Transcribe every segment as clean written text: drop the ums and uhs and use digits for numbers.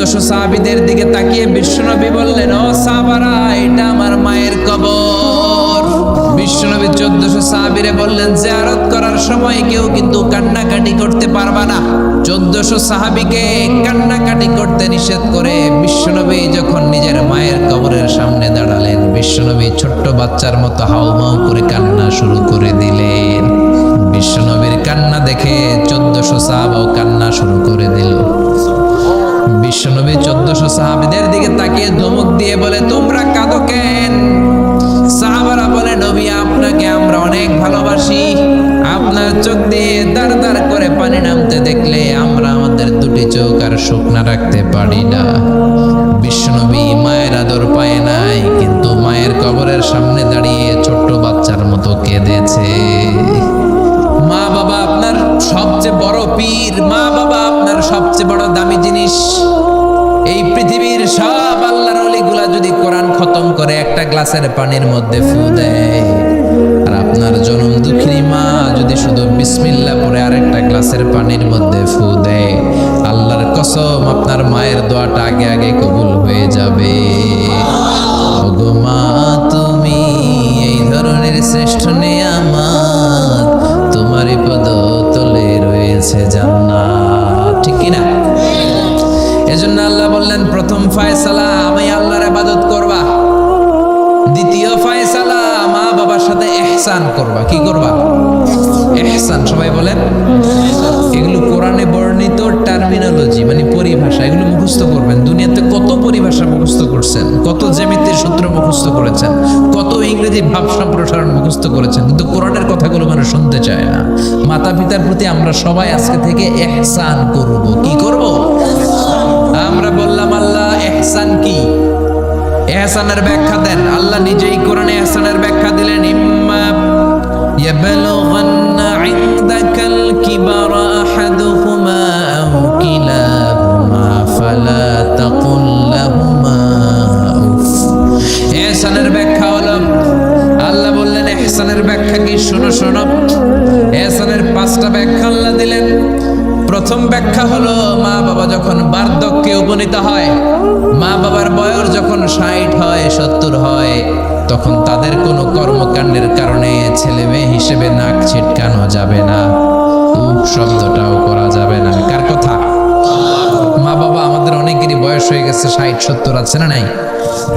1400 সাহাবীদের দিকে তাকিয়ে বিশ্বনবী বললেন, ও সাহাবারা, এটা আমার মায়ের কবর। বিশ্বনবী 1400 সাহাবীরে বললেন, জিয়ারত করার সময় কেউ কিন্তু কান্নাকাটি করতে পারবা না। 1400 সাহাবীকে কান্নাকাটি করতে নিষেধ করে বিশ্বনবী যখন নিজের মায়ের কবরের সামনে দাঁড়ালেন, বিশ্বনবী ছোট্ট বাচ্চার মতো হাউমাউ করে কান্না শুরু করে দিলেন। বিশ্বনবীর কান্না দেখে 1400 সাহাবাও কান্না শুরু করে দিল। বিশ্বনবী 1400 সাহাবীদের দিকে তাকিয়ে ধমক দিয়ে বলে, তোমরা কাঁদো কেন? সাহাবারা বলে, নবী, আপনাকে আমরা অনেক ভালোবাসি। আপনার চোখ দিয়ে দাঁড় দাঁড় করে পানি নামতে দেখলে আমরা আমাদের দুটি চোখ আর শুকনা রাখতে পারি না। বিশ্বনবী মায়ের আদর পায় নাই, কিন্তু মায়ের কবরের সামনে দাঁড়িয়ে ছোট্ট বাচ্চার মতো কেঁদেছে। মা বাবা আপনার সবচেয়ে বড় পীর, মা বাবা আপনার সবচেয়ে বড় দামি জিনিস। এই পৃথিবীর সব আল্লাহর ওলিগুলা যদি কোরআন খতম করে একটা গ্লাসের পানির মধ্যে ফু দেয়, আর আপনার জনম দুঃখিনী মা যদি শুধু বিসমিল্লাহ পড়ে আরেকটা গ্লাসের পানির মধ্যে ফু দেয়, আল্লাহর কসম আপনার মায়ের দোয়াটা আগে আগে কবুল হয়ে যাবে। ওগো মা, তুমি এই ধরনের শ্রেষ্ঠ নেয়ামত, তোমারই পদতলে রয়েছে জান্নাত, ঠিক কিনা? এজন্য আল্লাহ বললেন, প্রথম ফয়সালা আমি আল্লাহর ইবাদত করবা। দ্বিতীয় ফয়সালা মা বাবার সাথে ইহসান করবা। কি করবা? ইহসান। সবাই বলেন। এগুলো কোরআনে বর্ণিত টার্মিনোলজি, মানে পরিভাষা। এগুলো মুখস্থ করবেন। দুনিয়াতে কত পরিভাষা মুখস্থ করছেন, কত জ্যামিতির সূত্র মুখস্থ করেছেন, কত ইংরেজি ভাব সম্প্রসারণ মুখস্থ করেছেন, কিন্তু কোরআনের কথাগুলো মানুষ শুনতে চায় না। মাতা পিতার প্রতি আমরা সবাই আজকে থেকে ইহসান করব। কি করব? আমরা বললাম, আল্লাহ ইহসান কি? ইহসানের ব্যাখ্যা দেন। আল্লাহ নিজেই কোরআনে ইহসানের ব্যাখ্যা দিলেন, ইম্মা ইয়াবলুগান্না ইনদাকাল কিবারা আহাদুহুমা আও কিলাহুমা ফালা তাকুল লাহুমা উফ। ইহসানের ব্যাখ্যা হলো, আল্লাহ বললেন ইহসানের ব্যাখ্যা কি? শোনো শোনো। ইহসানের 5টা ব্যাখ্যা আল্লাহ দিলেন। প্রথম ব্যাখ্যা হলো, মা বাবা যখন বার্ধক্যে উপনীত হয়, মা বাবার বয়স যখন 60 হয়, 70 হয়, তখন তাদের কোনো কর্মকাণ্ডের কারণে ছেলে মেয়ে হিসেবে নাক ছিটকানো যাবে না, শব্দটাও করা যাবে না। কার কথা? মা বাবা আমাদের অনেকেরই বয়স হয়ে গেছে, 60-70 আছে না নাই?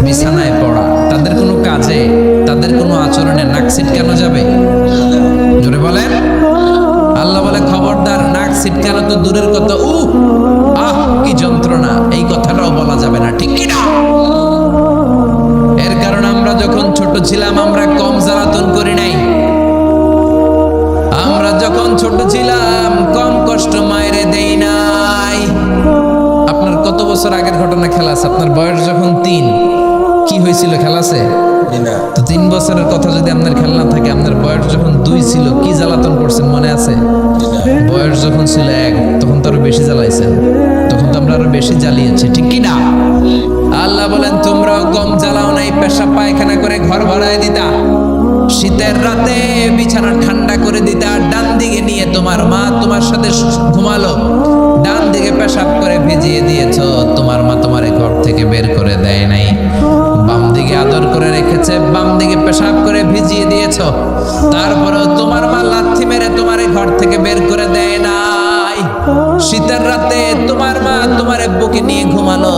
বিছানায় পড়া, তাদের কোনো কাজে, তাদের কোনো আচরণে নাক ছিটকানো যাবে? জোরে বলেন। আল্লাহ বলে, খবরদার, নাক ছিটকানো তো দূরের কথা, কি যন্ত্রণা, এই কথাটাও বলা যাবে না, ঠিক কিনা? এর কারণ আমরা যখন ছোট ছিলাম আমরা কম জ্বালাতন করি নাই। আমরা যখন ছোট ছিলাম কম কষ্ট মায়েরে দেই নাই। আপনার কত বছর আগের ঘটনা খেলা আছে? আপনার বয়স যখন 3, কি হয়েছিল? খেলা আছে তো? 3 বছরের কথা যদি আপনার খেলা না থাকে, আপনার বয়স যখন 2 ছিল কি জ্বালাতন করছেন মনে আছে? বয়স যখন ছিল 1, তখন তো আরো বেশি জ্বালাইছেন, তখন তো আমরা আরো বেশি জ্বালিয়েছি, ঠিক কিনা? আল্লাহ বলেন, তোমরাও কম জ্বালাও নাই, পেশাব পায়খানা করে ঘর ভরায় দিতা, শীতের রাতে বিছানা ঠান্ডা করে দিতা, ডান দিকে নিয়ে তোমার মা তোমার সাথে ঘুমালো, ডান দিকে পেশাব করে ভিজিয়ে দিয়েছো, তোমার মা তোমারে ঘর থেকে বের করে দেয় নাই। বাম দিকে আদর করে রেখেছে, বাম দিকে পেশাব করে ভিজিয়ে দিয়েছো, তারপরেও তোমার মা লাথি মেরে তোমারে ঘর থেকে বের করে দেয় নাই। শীতের রাতে তোমার মা তোমার বুকে নিয়ে ঘুমালো,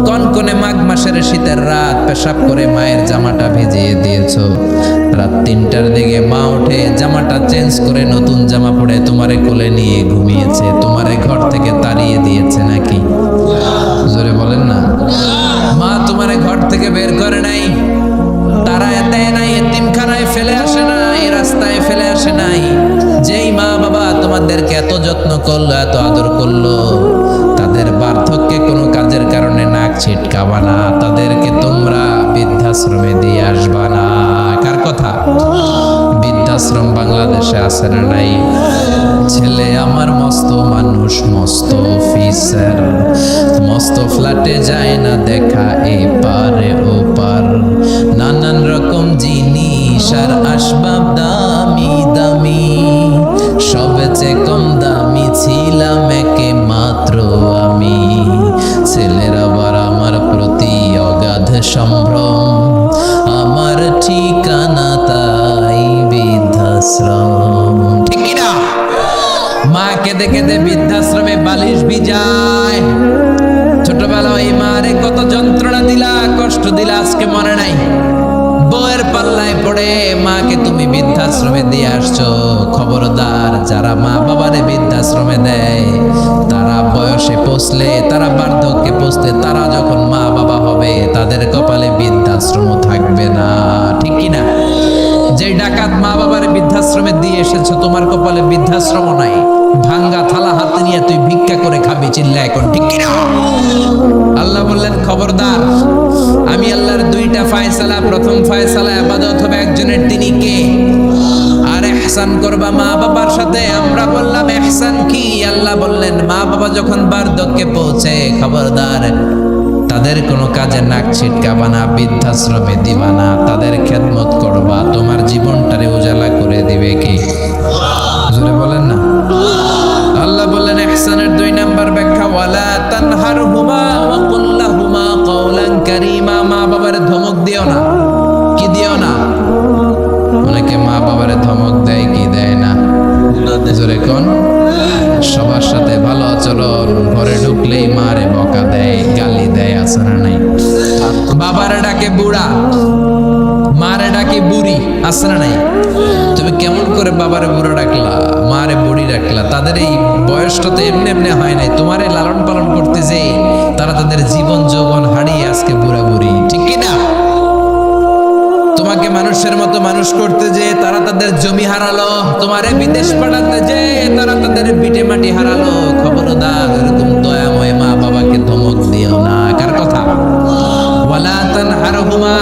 কনকনে মাঘ মাসের শীতের রাত, পেশাব করে মায়ের জামাটা ভিজিয়ে দিয়েছো। রাত 3টার দিকে মা উঠে জামাটা চেঞ্জ করে নতুন জামা পরে তোমারে কোলে নিয়ে ঘুমিয়েছে, তোমারে ঘর থেকে তাড়িয়ে দিয়েছে নাকি? জোরে বলেন না। মা তোমারে ঘর থেকে বের করে নাই, তাড়ায় দেয় নাই, এতিমখানায় ফেলে আসে নাই, রাস্তায় ফেলে আসে নাই। যেই মা বাবা তোমাদেরকে এত যত্ন করলো, এত আদর করলো, তাদের বার্ধক্যে কোনো কাজের কারণে নাক ছিটকাবা না, তাদেরকে তোমরা বৃদ্ধাশ্রমে দিয়ে আসবা না। কার কথা? বৃদ্ধাশ্রম বাংলাদেশে আছে না নাই? ছেলে আমার মস্ত মানুষ, মস্ত অফিসার, মস্ত ফ্ল্যাটে যায় না দেখা এপারে ওপার, নানান রকম জিনিস আর আসবাব দামি দামি, সবচেয়ে কম দামি ছিলাম একে মাত্র আমি। ছেলের যন্ত্রণা দিলা, কষ্ট দিলা, আজকে মনে নাই? বউয়ের পাল্লায় পড়ে মাকে তুমি বৃদ্ধাশ্রমে দিয়ে আসছো। খবরদার, যারা মা বাবারে বৃদ্ধাশ্রমে দেয় তারা বয়সে পৌঁছলে, তারা বার্ধক্যে পৌঁছলে, তারা যখন মা বাবা হবে তাদের কপালে বৃদ্ধাশ্রম থাকবে না। ঠিক কিনা? যে ডাকাত মা বাবার বৃদ্ধাশ্রমে দিয়ে এসেছো, তোমার কপালে বৃদ্ধাশ্রম নাই। ভাঙ্গা থালা হাতে নিয়ে তুই ভিক্ষা করে খাবি, চিল্লা এখন। ঠিক কিনা? আল্লাহ বললেন, খবরদার, আমি আল্লাহর দুইটা ফায়সালা। প্রথম ফায়সালা ইবাদত হবে একজনের, তিনি কে? আর ইহসান করবা মা বাবার সাথে। আমরা বললাম ইহসান কি? আল্লাহ বললেন, মা বাবা যখন বার্ধক্যে পৌঁছে, খবরদার, তাদের কোনো কাজে নাক ছিটকাবা না, বৃদ্ধাশ্রমে দিবা না, তাদের খেদমত করবা। তোমার জীবনটারে উজালা করে দিবে কি? জোরে বলেন না। আল্লাহ বললেন ইহসানের 2 নাম্বার ব্যাখ্যা, ওয়ালা তানহারহুমা ওয়া কুল লাহুমা কাওলান কারীমা। মা বাবারে ধমক দিও না। কি দিও না? অনেকে মা বাবারে ধমক দেয়, কি দেয় না? জোরে কোন? সবার সাথে ভালো আচরণ, ঘরে ঢুকলেই মারে বকা দেয়, গালি দেয়, আছে না নাই? বাবারে ডাকে বুড়া, মারে ডাকে বুড়ি, আছে না নাই? তুমি কেমন করে বাবারে বুড়া ডাকলা, মারে বুড়ি ডাকলা? তাদের এই বয়সটা তো এমনি এমনি হয় নাই। তোমারে লালন পালন করতে যে তারা তাদের জীবন যৌবন হারিয়ে আজকে বুড়া বুড়ি। ঠিক কিনা? তোমাকে মানুষের মতো মানুষ করতে যে তারা তাদের জমি হারালো, তোমারে বিদেশ পাঠাতে যে তারা তাদের ভিটে মাটি হারালো। খবরদার, এরকম দয়াময় মা বাবাকে ধমক দিও না। কার কথা? ওয়ালা তানহারহুমা।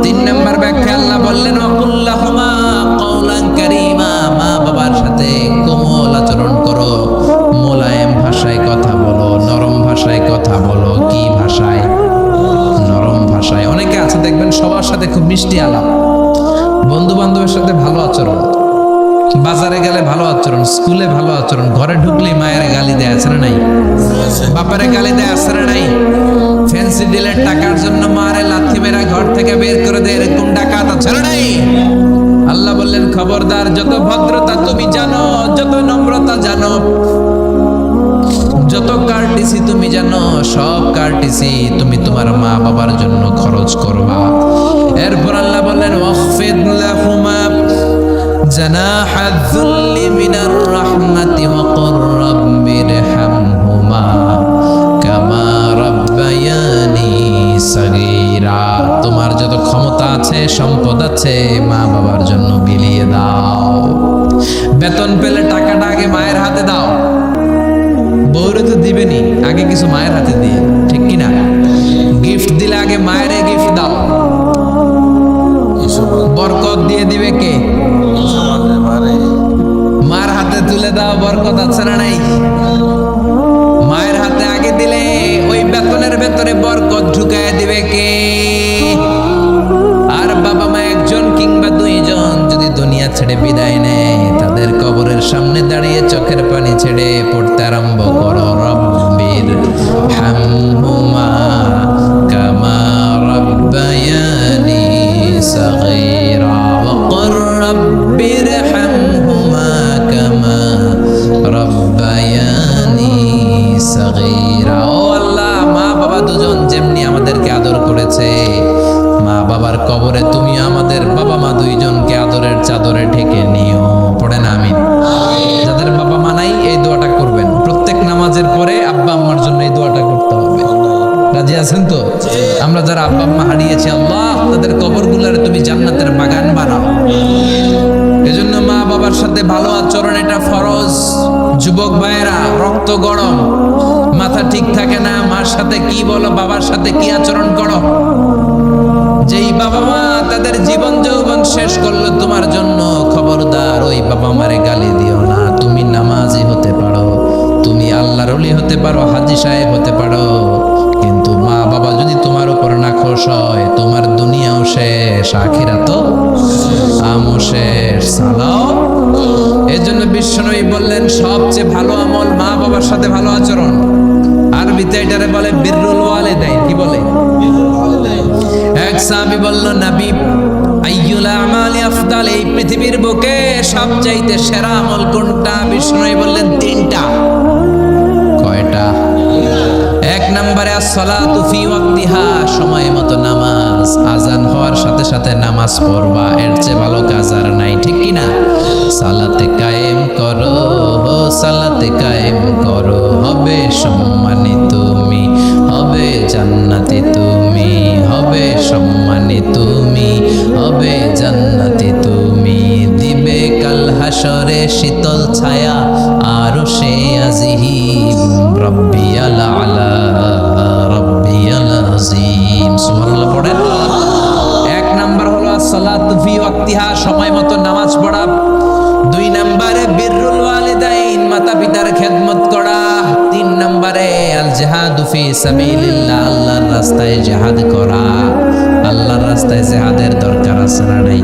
3 নাম্বার ব্যাখ্যা, আল্লাহ বললেন ওয়াকুল লাহুমা কাওলান কারীমা। মা বাবার সাথে কোমল আচরণ করো, মোলায়েম ভাষায় কথা বলো, নরম ভাষায় কথা বলো। কি ভাষায়? নরম ভাষায়। অনেকে আছে দেখবেন সবার সাথে খুব মিষ্টি আলাপ, বন্ধু বান্ধবের সাথে ভালো আচরণ, বাজারে গেলে ভালো আচরণ, স্কুলে ভালো আচরণ, ঘরে ঢুকলেই মায়ের গালি দেয়, আছে না নাই? বাপারে গালি দেয়, আছে না নাই? ফ্যান্সি ডিলের টাকার জন্য মারে লাথি মেরা ঘর থেকে বের করে দেয়, এরকম ডাকাত আছে না নাই? আল্লাহ বললেন খবরদার, যত ভদ্রতা তুমি জানো, যত নম্রতা জানো, যত কার্টিসি তুমি জানো, সব কার্টিসি তুমি তোমার মা বাবার জন্য খরচ করবা। এরপর আল্লাহ বললেন ওয়াখফিদ লাহুমা জানাহাদ যুল্লি মিনার রাহমাতি ওয়া কুর রাব্বিরহামহুমা কামা রাব্বায়ানি সাগীরা। তোমার যত ক্ষমতা আছে, সম্পদ আছে, মা বাবার জন্য বিলিয়ে দাও। বেতন পেলে টাকাটা আগে মায়ের হাতে দাও। বউরে তো দিবেনি, আগে কিছু মায়ের হাতে দিয়ে। ঠিক কিনা? গিফট দিলে আগে মায়ের গিফট দাও। বরকত দিয়ে দিবে কে? মার হাতে তুলে দাও, বরকত আছে না নাই? মায়ের হাতে আগে দিলে ওই বেতনের ভেতরে বরকত ঢুকায় দিবে কে? আর বাবা মা একজন কিংবা 2 জন যদি দুনিয়া ছেড়ে বিদায় নেয়, তাদের কবরের সামনে দাঁড়িয়ে চোখের পানি ছেড়ে পড়তে আরম্ভ করো, রব্বির হামহুমা কামা রাব্বায়ানি সাগীরা ওয়া কুর রাব্বির হামহুমা কামা রাব্বায়ানি সাগীরা। ও আল্লাহ, মা বাবা দুজন যেমনি আমাদেরকে আদর করেছে, মা বাবার কবরে তুমি আমাদের বাবা মা 2 জনকে আদরের চাদরে ঢেকে নিও। পড়েন আমিন। যাদের বাবা মা নাই, এই দোয়াটা করবেন। প্রত্যেক নামাজের পরে আব্বা আম্মার জন্য এই দোয়াটা করতে হবে। রাজি আছেন তো? আমরা যারা আব্বা আম্মা হারিয়েছি, আল্লাহ তাদের কবরগুলোরে তুমি জান্নাতের বাগান বানাও। এজন্য মা বাবার সাথে ভালো আচরণ, এটা ফরজ। যুবক ভাইয়েরা, রক্ত গরম, মাথা ঠিক থাকে না, মার সাথে কি বলো, বাবার সাথে কি আচরণ করো। যেই বাবা মা তাদের জীবন যৌবন শেষ করলো তোমার জন্য, খবরদার ওই বাবা মারে গালি দিও না। তুমি নামাজি হতে পারো, তুমি আল্লাহর ওলি হতে পারো, হাজী সাহেব হতে পারো, কিন্তু মা বাবা যদি তোমার উপর নাখোশ হয়, তোমার দুনিয়াও শেষ, আখিরাতও আমও শেষ। সালাও। এজন্য বিশ্বনবী বললেন সবচেয়ে ভালো আমল মা বাবার সাথে ভালো আচরণ। আরবিতে এটারে বলে বিররুল ওয়ালিদাইন। কি বলে? এক সাহাবী বলল, নবী আইয়ুল আমালি আফদাল, এই পৃথিবীর বুকে সবচাইতে সেরা আমল কোনটা? বিষ্ণু বললেন 3টা। কয়টা? 1 নম্বরে আসসালাতু ফি ওয়াক্তিহা, সময় মতো নামাজ, আজান হওয়ার সাথে সাথে নামাজ পড়বা, এর চেয়ে ভালো কাজ আর নাই, ঠিক কি না? সালাতে কায়েম করো, সালাতে কায়েম করো, হবে সম্মানী তুমি, হবে জান্নাতি তুমি, হবে সম্মানী তুমি, হবে জান্নাতি তুমি, দিবে কাল হাসরে শীতল ছায়া আরশে আজিম, রব্বিয়াল আলা রব্বিয়াল আযীম। সুবহানাল্লাহ পড়েন। এক নাম্বার হলো আসসালাতু ফি ওয়াক্তিহা, সময় মতো নামাজ পড়া। দুই নম্বরে বিররুল ওয়ালিদাইন, মাতা পিতার খেদমত করা। তিন নম্বরে আল জিহাদু ফি সাবিলিল্লাহ, আল্লাহর রাস্তায় জিহাদ করা। আল্লাহর রাস্তায় জিহাদের দরকার আছে না নাই?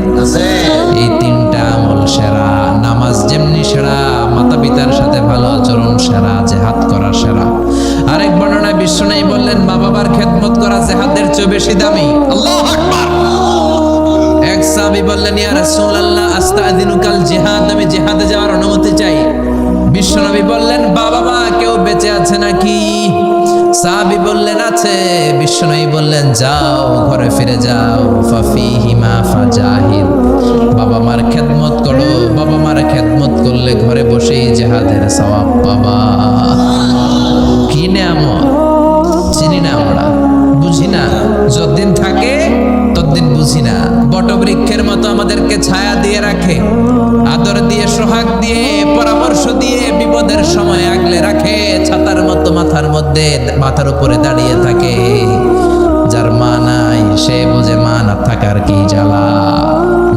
এই তিনটা আমল সেরা। নামাজ যেমনি সেরা, মাতা পিতার সাথে ভালো আচরণ সেরা, জিহাদ করা সেরা। আরেক বর্ণনায় বিশ্বনবী বললেন মা বাবার খেদমত করা জিহাদের চেয়ে বেশি দামি। আল্লাহু আকবার। এক সাহাবী বললেন ইয়া রাসূলুল্লাহ আস্তাযিনুকাল জিহাদ, আমি জিহাদে যাওয়ার অনুমতি চাই। বিশ্বনবী বললেন বাবা মা কেউ বেঁচে আছে নাকি? সাহাবী বললেন আছে। বিশ্বনবী বললেন যাও ঘরে ফিরে যাও, ফাফিহিমা ফাজাহিদ, বাবা মার খেদমত করো, বাবা মার খেদমত করলে ঘরে বসেই জিহাদের সওয়াব পাবা। কি নিয়ামত চিনি না আমরা, বুঝি না, যতদিন থাকে ততদিন বুঝি না। বটবৃক্ষের মতো আমাদেরকে ছায়া দিয়ে রাখে, আদর দিয়ে, সোহাগ দিয়ে, পরামর্শ দিয়ে, বিপদের সময় আগলে রাখে, ছাতার মতো মাথার মধ্যে, মাথার উপরে দাঁড়িয়ে থাকে। যার মা নাই সে বুঝে মা না থাকার কি জ্বালা।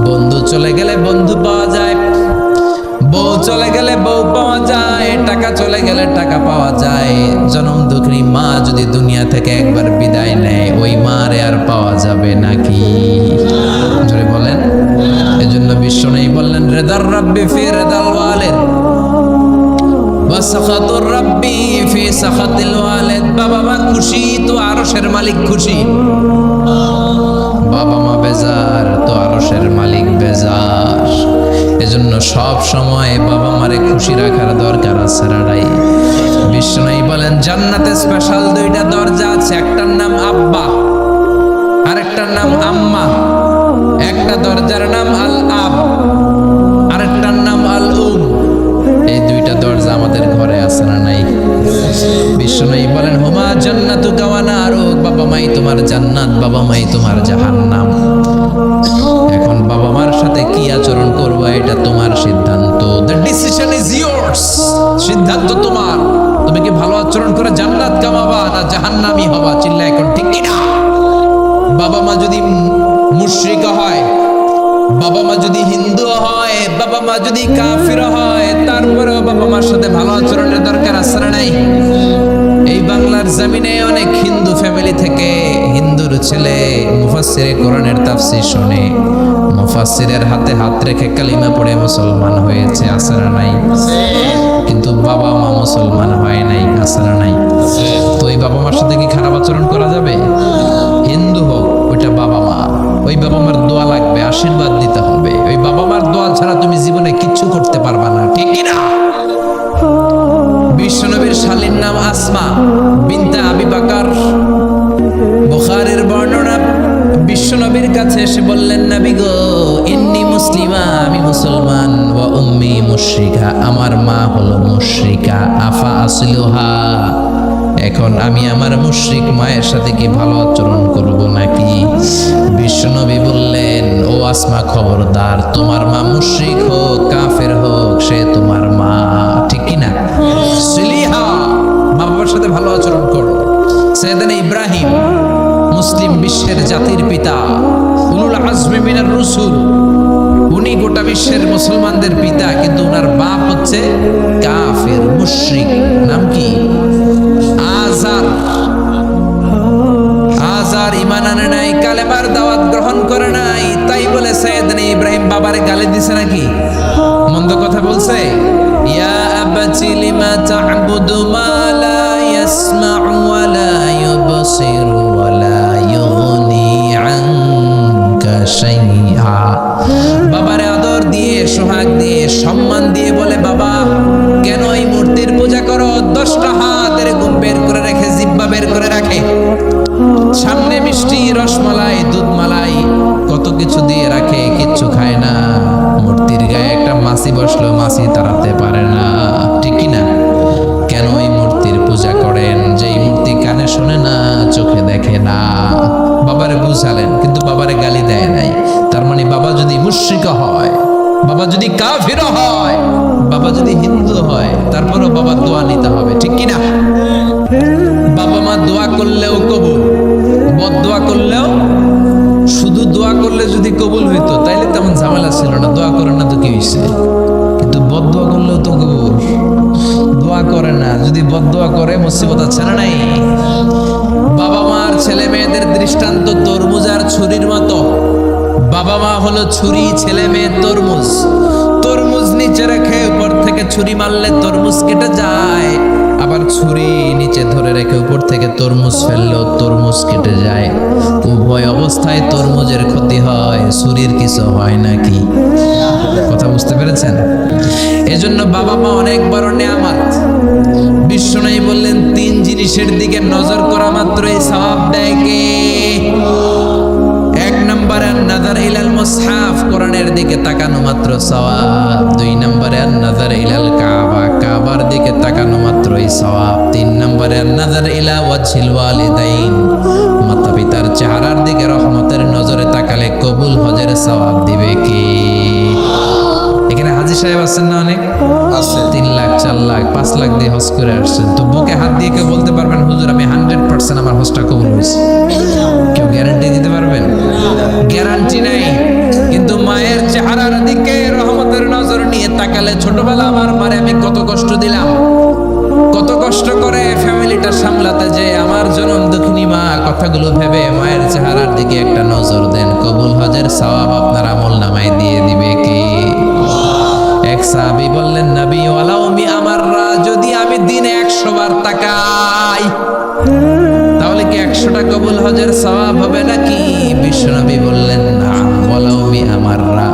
বন্ধু চলে গেলে বন্ধু পাওয়া যায়, বউ চলে গেলে বউ পাওয়া যায়, টাকা চলে গেলে টাকা পাওয়া যায়। জনম দুঃখিনী মা যদি দুনিয়া থেকে একবার বিদায় নেয়, ওই মারে আর পাওয়া যাবে নাকি? জোরে বলেন। এজন্য বিশ্বনবী বললেন রিদার রাব্বি ফি রিদাল ওয়ালিদ ওয়া সাখাতুর রাব্বি ফি সাখাতিল ওয়ালিদ। বাবা মা খুশি তো আরশের মালিক খুশি, বাবা মা বেজার তো আরশের মালিক বেজার। এজন্য সব সময় বাবা মারে খুশি রাখার দরকার আছে নাই? বিশ্বনবী বলেন জান্নাতে স্পেশাল দুইটা দরজা আছে, একটার নাম আব্বা, আরেকটার নাম আম্মা। একটা দরজার নাম আল আব, আরেকটার নাম আল উম। এই দুইটা দরজা আমাদের ঘরে আছে না নাই? বিশ্বনবী বলেন হুমা জান্নাতুকা ওয়া নারুক, বাবা মাই তোমার জান্নাত, বাবা মাই তোমার জাহান্নাম। এখন বাবা মার সাথে কি আচরণ করবা এটা তোমার সিদ্ধান্ত। দ্য ডিসিশন ইজ ইয়ার্স, সিদ্ধান্ত তোমার। তুমি কি ভালো আচরণ করে জান্নাত কামাবা না জাহান্নামী হবা? চিল্লা এখন ঠিক কি না? বাবা মা যদি মুশরিক হয়, বাবা মা যদি হিন্দু হয়, বাবা মা যদি কাফির হয়, তারপরেও বাবা মার সাথে ভালো আচরণের দরকার আছে না নাই? এই বাংলার জমিনে অনেক হিন্দু ফ্যামিলি থেকে হিন্দুর ছেলে মুফাসসিরে কোরআনের তাফসীর শুনে, মুফাসসিরের হাতে হাত রেখে কালিমা পড়ে মুসলমান হয়েছে, আছে না নাই? কিন্তু বাবা মা মুসলমান হয় নাই, আছে না নাই? তো এই বাবা মার সাথে কি খারাপ আচরণ করা যাবে? হিন্দু হোক, ওইটা বাবা মা, ওই বাবা মার দোয়া লাগবে, আশীর্বাদ দিতে হবে। ওই বাবা মার দোয়া ছাড়া তুমি জীবনে কিচ্ছু করতে পারবা না, ঠিক কি না? বিশ্বনবীর শালীর নাম আসমা বিনতে আবি বকর। বুখারীর বর্ণনা, বিশ্বনবীর কাছে এসে বললেন নবী গো ইন্নী মুসলিমা, আমি মুসলমান, ওয়া উম্মি মুশরিকা, আমার মা হলো মুশরিকা, আফা আসলুহা, এখন আমি আমার মুশরিক মায়ের সাথে কি ভালো আচরণ করব নাকি? বিশ্বনবী বললেন ও আসমা খবরদার, তোমার মা মুশরিক হোক কাফের হোক সে তোমার মা, ঠিক কি না? সিলিহা, মা বাবার সাথে ভালো আচরণ করো। সাইয়েদনা ইব্রাহিম মুসলিম বিশ্বের জাতির পিতা, উলুল আজমি মিনার রসুল, উনি গোটা বিশ্বের মুসলমানদের পিতা, কিন্তু ওনার বাপ হচ্ছে কাফের মুশরিক। নাম কি? আজার। আজার ঈমান আনে নাই, কালেমার দাওয়াত গ্রহণ করে নাই, তাই বলে সাইয়েদনা ইব্রাহিম বাবারে গালি দিছে নাকি? মন্দ কথা বলছে? ইয়া আবাতি লিমা তা'বুদু মা লা ইয়াসমা'ু ওয়া লা ইউবসিরু ওয়া লা ইউগনি আনকা শাইআ। বাবারে আদর দিয়ে, সোহাগ দিয়ে, সম্মান দিয়ে বলে বাবা কেন এই মূর্তির পূজা করো? 10টা বুঝালেন, কিন্তু বাবারে গালি দেয় নাই। তার মানে বাবা যদি মুশরিক হয়, বাবা যদি কাফির হয়, বাবা যদি হিন্দু হয়, তারপরও বাবার দোয়া নিতে হবে, ঠিক কিনা? বাবা মা দোয়া করলেও কবুল, বদদোয়া করলেও, শুধু দোয়া করলে যদি কবুল হইতো তাইলে তেমন ঝামেলা ছিল না, দোয়া করে না তো কি হয়েছে, কিন্তু বদদোয়া করলেও তো কবুল। দোয়া করে না, যদি বদদোয়া করে মুসিবত আছে না নাই? বাবা মার ছেলে মেয়েদের দৃষ্টান্ত তরমুজ আর ছুরির মতো। বাবা মা হলো ছুরি, ছেলে মেয়ে তরমুজ। তরমুজ নিচে রেখে উপর থেকে ছুরি মারলে তরমুজ কেটে যায়, আবার ছুরি নিচে ধরে রেখে উপর থেকে তরমুজ ফেললেও তরমুজ কেটে যায়। উভয় অবস্থায় তরমুজের ক্ষতি হয়, ছুরির কিছু হয় নাকি? কথা বুঝতে পেরেছেন? এজন্য বাবা মা অনেক বড় নেয়ামত। বিশ্বনবী বললেন, 3 জিনিসের দিকে নজর করা মাত্রই সওয়াব দেয় কে? 1 নম্বরে নাযার ইলাল মুসহাফ, কোরআনের দিকে তাকানো মাত্র সওয়াব। 2 নম্বরে নাযার ইলাল কাবা, কাবার দিকে তাকানো মাত্রই সওয়াব। 3 নম্বরে নাযার ইলা ওয়াজহিল ওয়ালিদাইন, মাতা পিতার চেহারার দিকে রহমতের নজরে তাকালে কবুল হজের সওয়াব দিবে কে? এখানে হাজী সাহেব আছেন না? অনেক আছে, 3 লাখ 4 লাখ 5 লাখ দিয়ে হজ করে আসছেন। তো বুকে হাত দিয়ে কেউ বলতে পারবেন, হুজুর আমি 100% আমার হজটা কবুল হয়েছে? কেউ গ্যারান্টি দিতে পারবেন? গ্যারান্টি নাই। কিন্তু মায়ের চেহারার দিকে রহমতের নজর নিয়ে তাকালে, ছোটবেলা আমার মারে আমি কত কষ্ট দিলাম, কত কষ্ট করে ফ্যামিলিটা সামলাতে, যে আমার জনম দুঃখিনী মা, কথাগুলো ভেবে মায়ের চেহারার দিকে একটা নজর দেন, কবুল হজের সওয়াব আপনার আমলনামায় দিয়ে দিবে কে? এক সাহাবী বললেন, নবী ওয়ালাউ মি আমাররা, যদি আমি দিনে 100 বার তাকাই তাহলে কি 100টা কবুল হজের সওয়াব হবে নাকি? বিশ্বনবী বললেন, না, ওয়ালাউ মি আমাররা,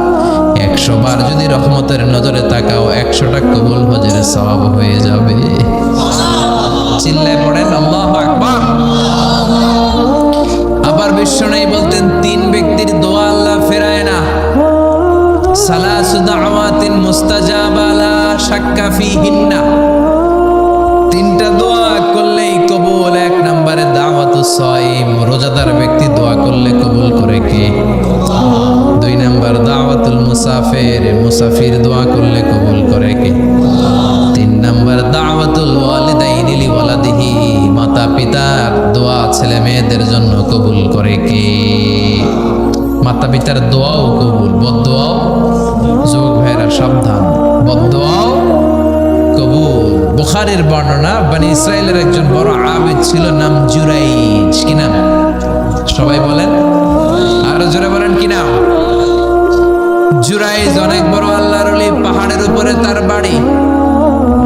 100 বার যদি রহমতের নজরে তাকাও 100টা কবুল হজের সওয়াব হয়ে যাবে। চিল্লায় পড়েন আল্লাহু আকবার। আবার বিশ্বনবী বলতেন, 3 ব্যক্তির দোয়া আল্লাহ ফেরায় না। সালাসু দাওয়াতিন মুস্তাজাবা লা শাক্কা ফিহিন্না, 3টা দোয়া করলেই কবুল। 1 নম্বরে দাওয়াতুস সাইম, রোজাদার ব্যক্তি দোয়া করলে কবুল করে কে? 2 নম্বর দাওয়াতুল মুসাফির, মুসাফির দোয়া করলে কবুল করে কে? 3 নম্বর দাওয়াতুল ওয়ালিদাইনি লিওয়ালাদিহি, মাতা পিতার দোয়া ছেলে মেয়েদের জন্য কবুল করে কে? মাতা পিতার দোয়াও কবুল, বদদোয়াও, যুবক ভাইরা সাবধান, বদদোয়াও কবুল। বুখারীর বর্ণনা, বনি ইসরাইলের একজন বড় আবিদ ছিল, নাম জুরাইজ। কি নাম? সবাই বলেন, আরো জোরে বলেন, কি নাম? জুরাইজ অনেক বড় আল্লাহর ওলি, পাহাড়ের উপরে তার বাড়ি।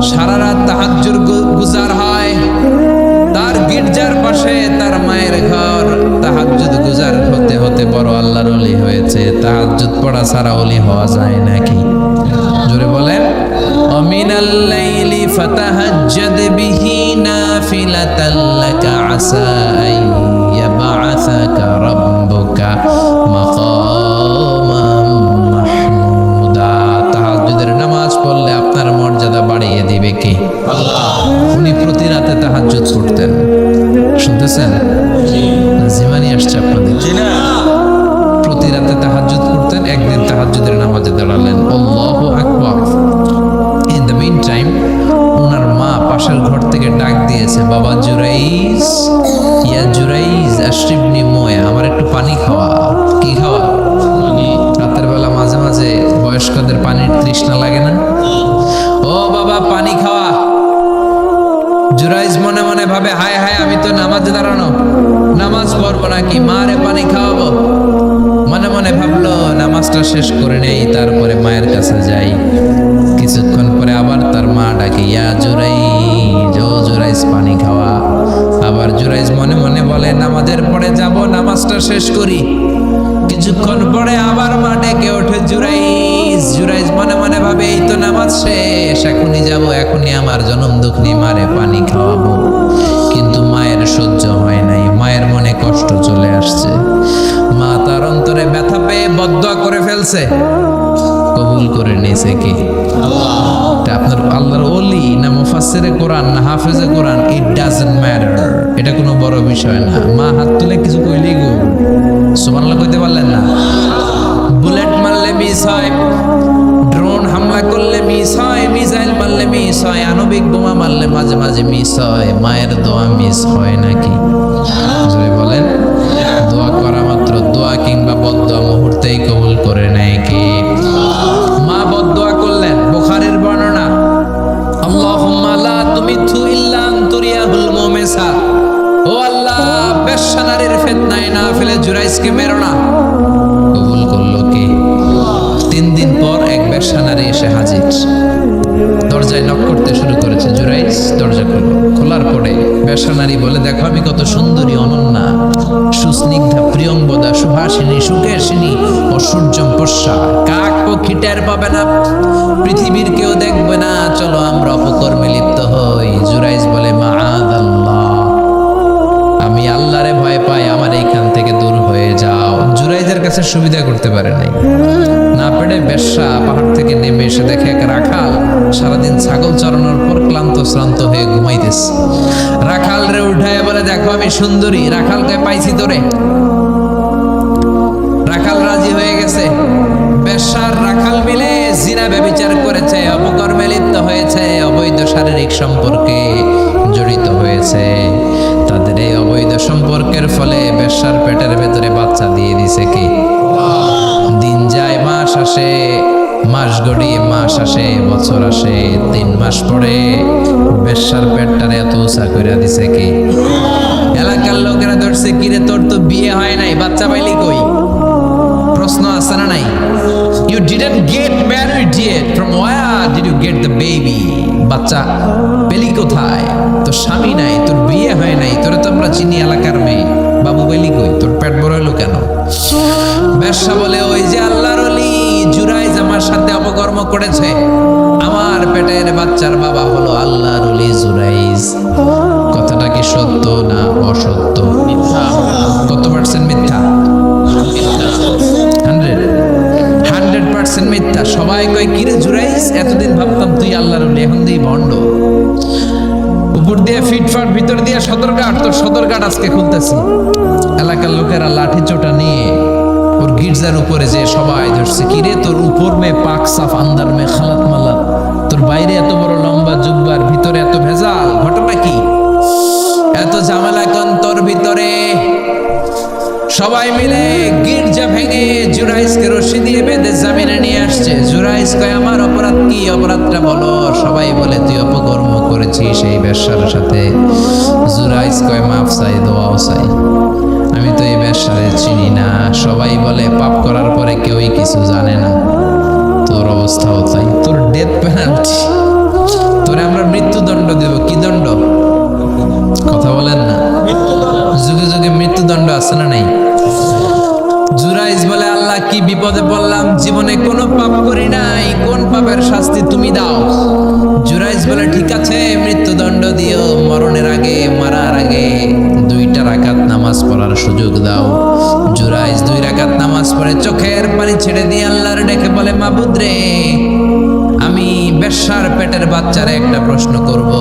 সারা রাত তাহাজ্জুদ গুজার হয়। তার গির্জার পাশে তার মায়ের ঘর। তাহাজ্জুদ গুজার হতে হতে বড় আল্লাহর ওলি হয়েছে। তাহাজ্জুদ পড়া ছাড়া ওলি হওয়া যায় নাকি? জোরে বলেন। ওমিনাল লাইলি ফাতাহাজ্জাদ বিহি নাফিলাতাল লাকা আসা আন ইয়াবআসাকা রাব্বুকা মাকামান মাহমুদা। তাহাজ্জুদের নামাজ পড়লে আপনার মর্যাদা বাড়িয়ে দিবে কে? আল্লাহ। উনি প্রতি রাতে তাহাজ্জুদ করতেন। শুনতেছেন? জিমানি আসছে আপনাদের? প্রতি রাতে তাহাজ্জুদ করতেন। একদিন তাহাজ্জুদের নামাজে দাঁড়ালেন, আল্লাহু আকবার। ইন দ্য মিন টাইম ওনার মা পাশের ঘর থেকে ডাক দিয়েছে, বাবা জুরাইজ, ইয়া জুরাইজ আশরিবনি মোয়া, আমার একটু পানি খাওয়া। কি খাওয়া? রাতের বেলা মাঝে মাঝে বয়স্কদের পানির তৃষ্ণা লাগে না? ও বাবা পানি খাওয়া। জুরাইজ মনে মনে ভাবে, হায় হায়, আমি তো নামাজে দাঁড়ানো, নামাজ পড়বো নাকি, মারে পানি খাওয়াবো। মনে মনে ভাবলো নামাজটা শেষ করে নেই, তারপরে মায়ের কাছে যাই। কিছুক্ষণ পরে আবার তার মা ডাকে, ইয়া জুরাইজ, ও জুরাইজ পানি খাওয়া। আবার জুরাইজ মনে মনে বলে, নামাজের পরে যাব, নামাজটা শেষ করি। কিছুক্ষণ পরে আবার মা ডেকে ওঠে, জুরাইজ। জুরাইজ মনে মনে ভাবে, এই তো নামাজ শেষ, এখনই যাব, এখনই আমার জনম দুঃখিনী মারে পানি খাওয়াবো। কিন্তু মায়ের সহ্য হয় নাই, মায়ের মনে কষ্ট চলে আসছে। মা তার অন্তরে ব্যথা পেয়ে বদদোয়া করে ফেলছে। কবুল করে নিয়েছে কি? আল্লাহ। আপনার আল্লাহর ওলি না মুফাসসিরে কোরআন না হাফেজে কোরআন, ইট ডাজন্ট ম্যাটার। এটা কোনো বড় বিষয় না। মা হাত তুলে কিছু কইলেই গো সুবহানাল্লাহ কইতে পারলেন না? বুলেট মারলে মিস হয়, ড্রোন হামলা করলে মিস হয়, মিসাইল মারলে মিস হয়, আণবিক বোমা মারলে মাঝে মাঝে মিস হয়। মায়ের দোয়া মিস হয় নাকি? জোরে বলেন। দোয়া করা মাত্র দোয়া কিংবা বদদোয়া মুহূর্তেই কবুল করে নেয় কে? মা বদদোয়া করলেন, বুখারীর বর্ণনা, আল্লাহুম্মা লা তুমিতহু ইল্লা আন তুরিয়াহুল মুমিসাত। ও আল্লাহ, বেশ্যা নারীর ফিতনায় না ফেলে জুরাইজকে মেরো না। কবুল করলো কে? 3 দিন পর এক বেশ্যা নারী এসে হাজির, দরজায় নক করতে শুরু করেছে। জুরাইজ দরজা খুলল। খোলার পরে বেশ্যা নারী বলে, দেখো আমি কত সুন্দরী, অনন্যা, সুস্নিগ্ধা, প্রিয়ংবদা, সুহাসিনী, সুকেশিনী, অসূর্যম পশ্যা। কাক পক্ষী টের পাবে না, পৃথিবীর কেউ দেখবে না, চলো আমরা অপকর্মে লিপ্ত হই। জুরাইজ বলে, মাআযাল্লাহ, আমি আল্লাহরে ভয় পাই, আমার এইখান থেকে দূর হয়ে যাও। জুরাইজের কাছে সুবিধা করতে পারে নাই, না পেরে বেশ্যা পাহাড় থেকে নেমে এসে দেখে এক রাখাল সারাদিন ছাগল চড়ানোর পর ক্লান্ত শ্রান্ত হয়ে ঘুমাইতেছে। রাখাল রে উঠায় বলে, দেখো আমি সুন্দরী। রাখালকে পাইছি তোরে। রাখাল রাজি হয়ে গেছে। বেশ্যার রাখাল মিলে জিনা ব্যভিচার করেছে, অপকর্মে লিপ্ত হয়েছে, অবৈধ শারীরিক সম্পর্কে জড়িত হয়েছে। তাদের এই অবৈধ সম্পর্কের ফলে বেশ্যার পেটের ভেতরে বাচ্চা দিয়ে দিছে কি? দিন যায়, মাস আসে, মাস গড়িয়ে মাস আসে, বছর আসে, 3 মাস পরে বেশ্যার পেটটারে এত উঁচা করে দিছে কি? এলাকার লোকেরা ধরছে, কিরে তোর তো বিয়ে হয় নাই, বাচ্চা পাইলি কই? প্রশ্ন আছে না নাই? You didn't get married yet. From where did you get the baby? বাচ্চা পেলি কোথায়? তোর স্বামী নাই, তোর বিয়ে হয় নাই, তোরে তো আমরা চিনি এলাকার মেয়ে, বাবু পেলি কই? তোর পেট বড় হলো কেন? বেশ্যা বলে, ওই যে আল্লাহর ওলি জুরাইজ আমার সাথে অপকর্ম করেছে, আমার পেটের বাচ্চার বাবা হলো আল্লাহর ওলি জুরাইজ। কথাটা কি সত্য না অসত্য? মিথ্যা। কত পার্সেন্ট মিথ্যা? 100% মিথ্যা। সবাই কয়, কিরে জুরাইজ, এতদিন ভাবতাম তুই আল্লাহর ওলি, এখন তুই ভণ্ড। উপর দিয়ে ফিটফাট, ভিতর দিয়ে সদরঘাট, তোর সদরঘাট আজকে খুলতেছি। এলাকার লোকেরা লাঠি চোটা নিয়ে ওর গির্জার উপরে যে সবাই ধরছে, কিরে তোর উপর মে পাক সাফ, আন্দার মে খালাত মালাত, তোর বাইরে এত বড় লম্বা জুব্বার, ভিতরে এত ভেজাল, ঘটনা কি? এত ঝামেলা কোন তোর ভিতরে? সবাই মিলে গির্জা ভেঙে জুরাইজকে রশি দিয়ে বেঁধে জামিনে নিয়ে আসছে। জুরাইজ কয়, আমার অপরাধ কি? অপরাধটা বলো। সবাই বলে, তুই অপকর্ম করেছিস এই বেশ্যার সাথে। জুরাইজ কয়, মাফ চাই, দোয়াও চাই, আমি তো এই বেশ্যারে চিনি না। সবাই বলে, পাপ করার পরে কেউই কিছু জানে না, তোর অবস্থাও তাই, তোর ডেথ পেনাল্টি, তোরে আমরা মৃত্যুদণ্ড দেব। কি দণ্ড? কথা বলেন না। যুগে যুগে মৃত্যুদণ্ড আছে না নাই? জুরাইজ বলে, আল্লাহ কি বিপদে পড়লাম, জীবনে কোনো পাপ করি নাই, কোন পাপের শাস্তি তুমি দাও? জুরাইজ বলে, ঠিক আছে, মৃত্যুদণ্ড দিও, মরণের আগে, মারার আগে 2 রাকাত নামাজ পড়ার সুযোগ দাও। জুরাইজ 2 রাকাত নামাজ পড়ে চোখের পানি ছেড়ে দিয়ে আল্লাহর ডেকে বলে, মাবুদ রে, আমি বেশ্যার পেটের বাচ্চারে একটা প্রশ্ন করব,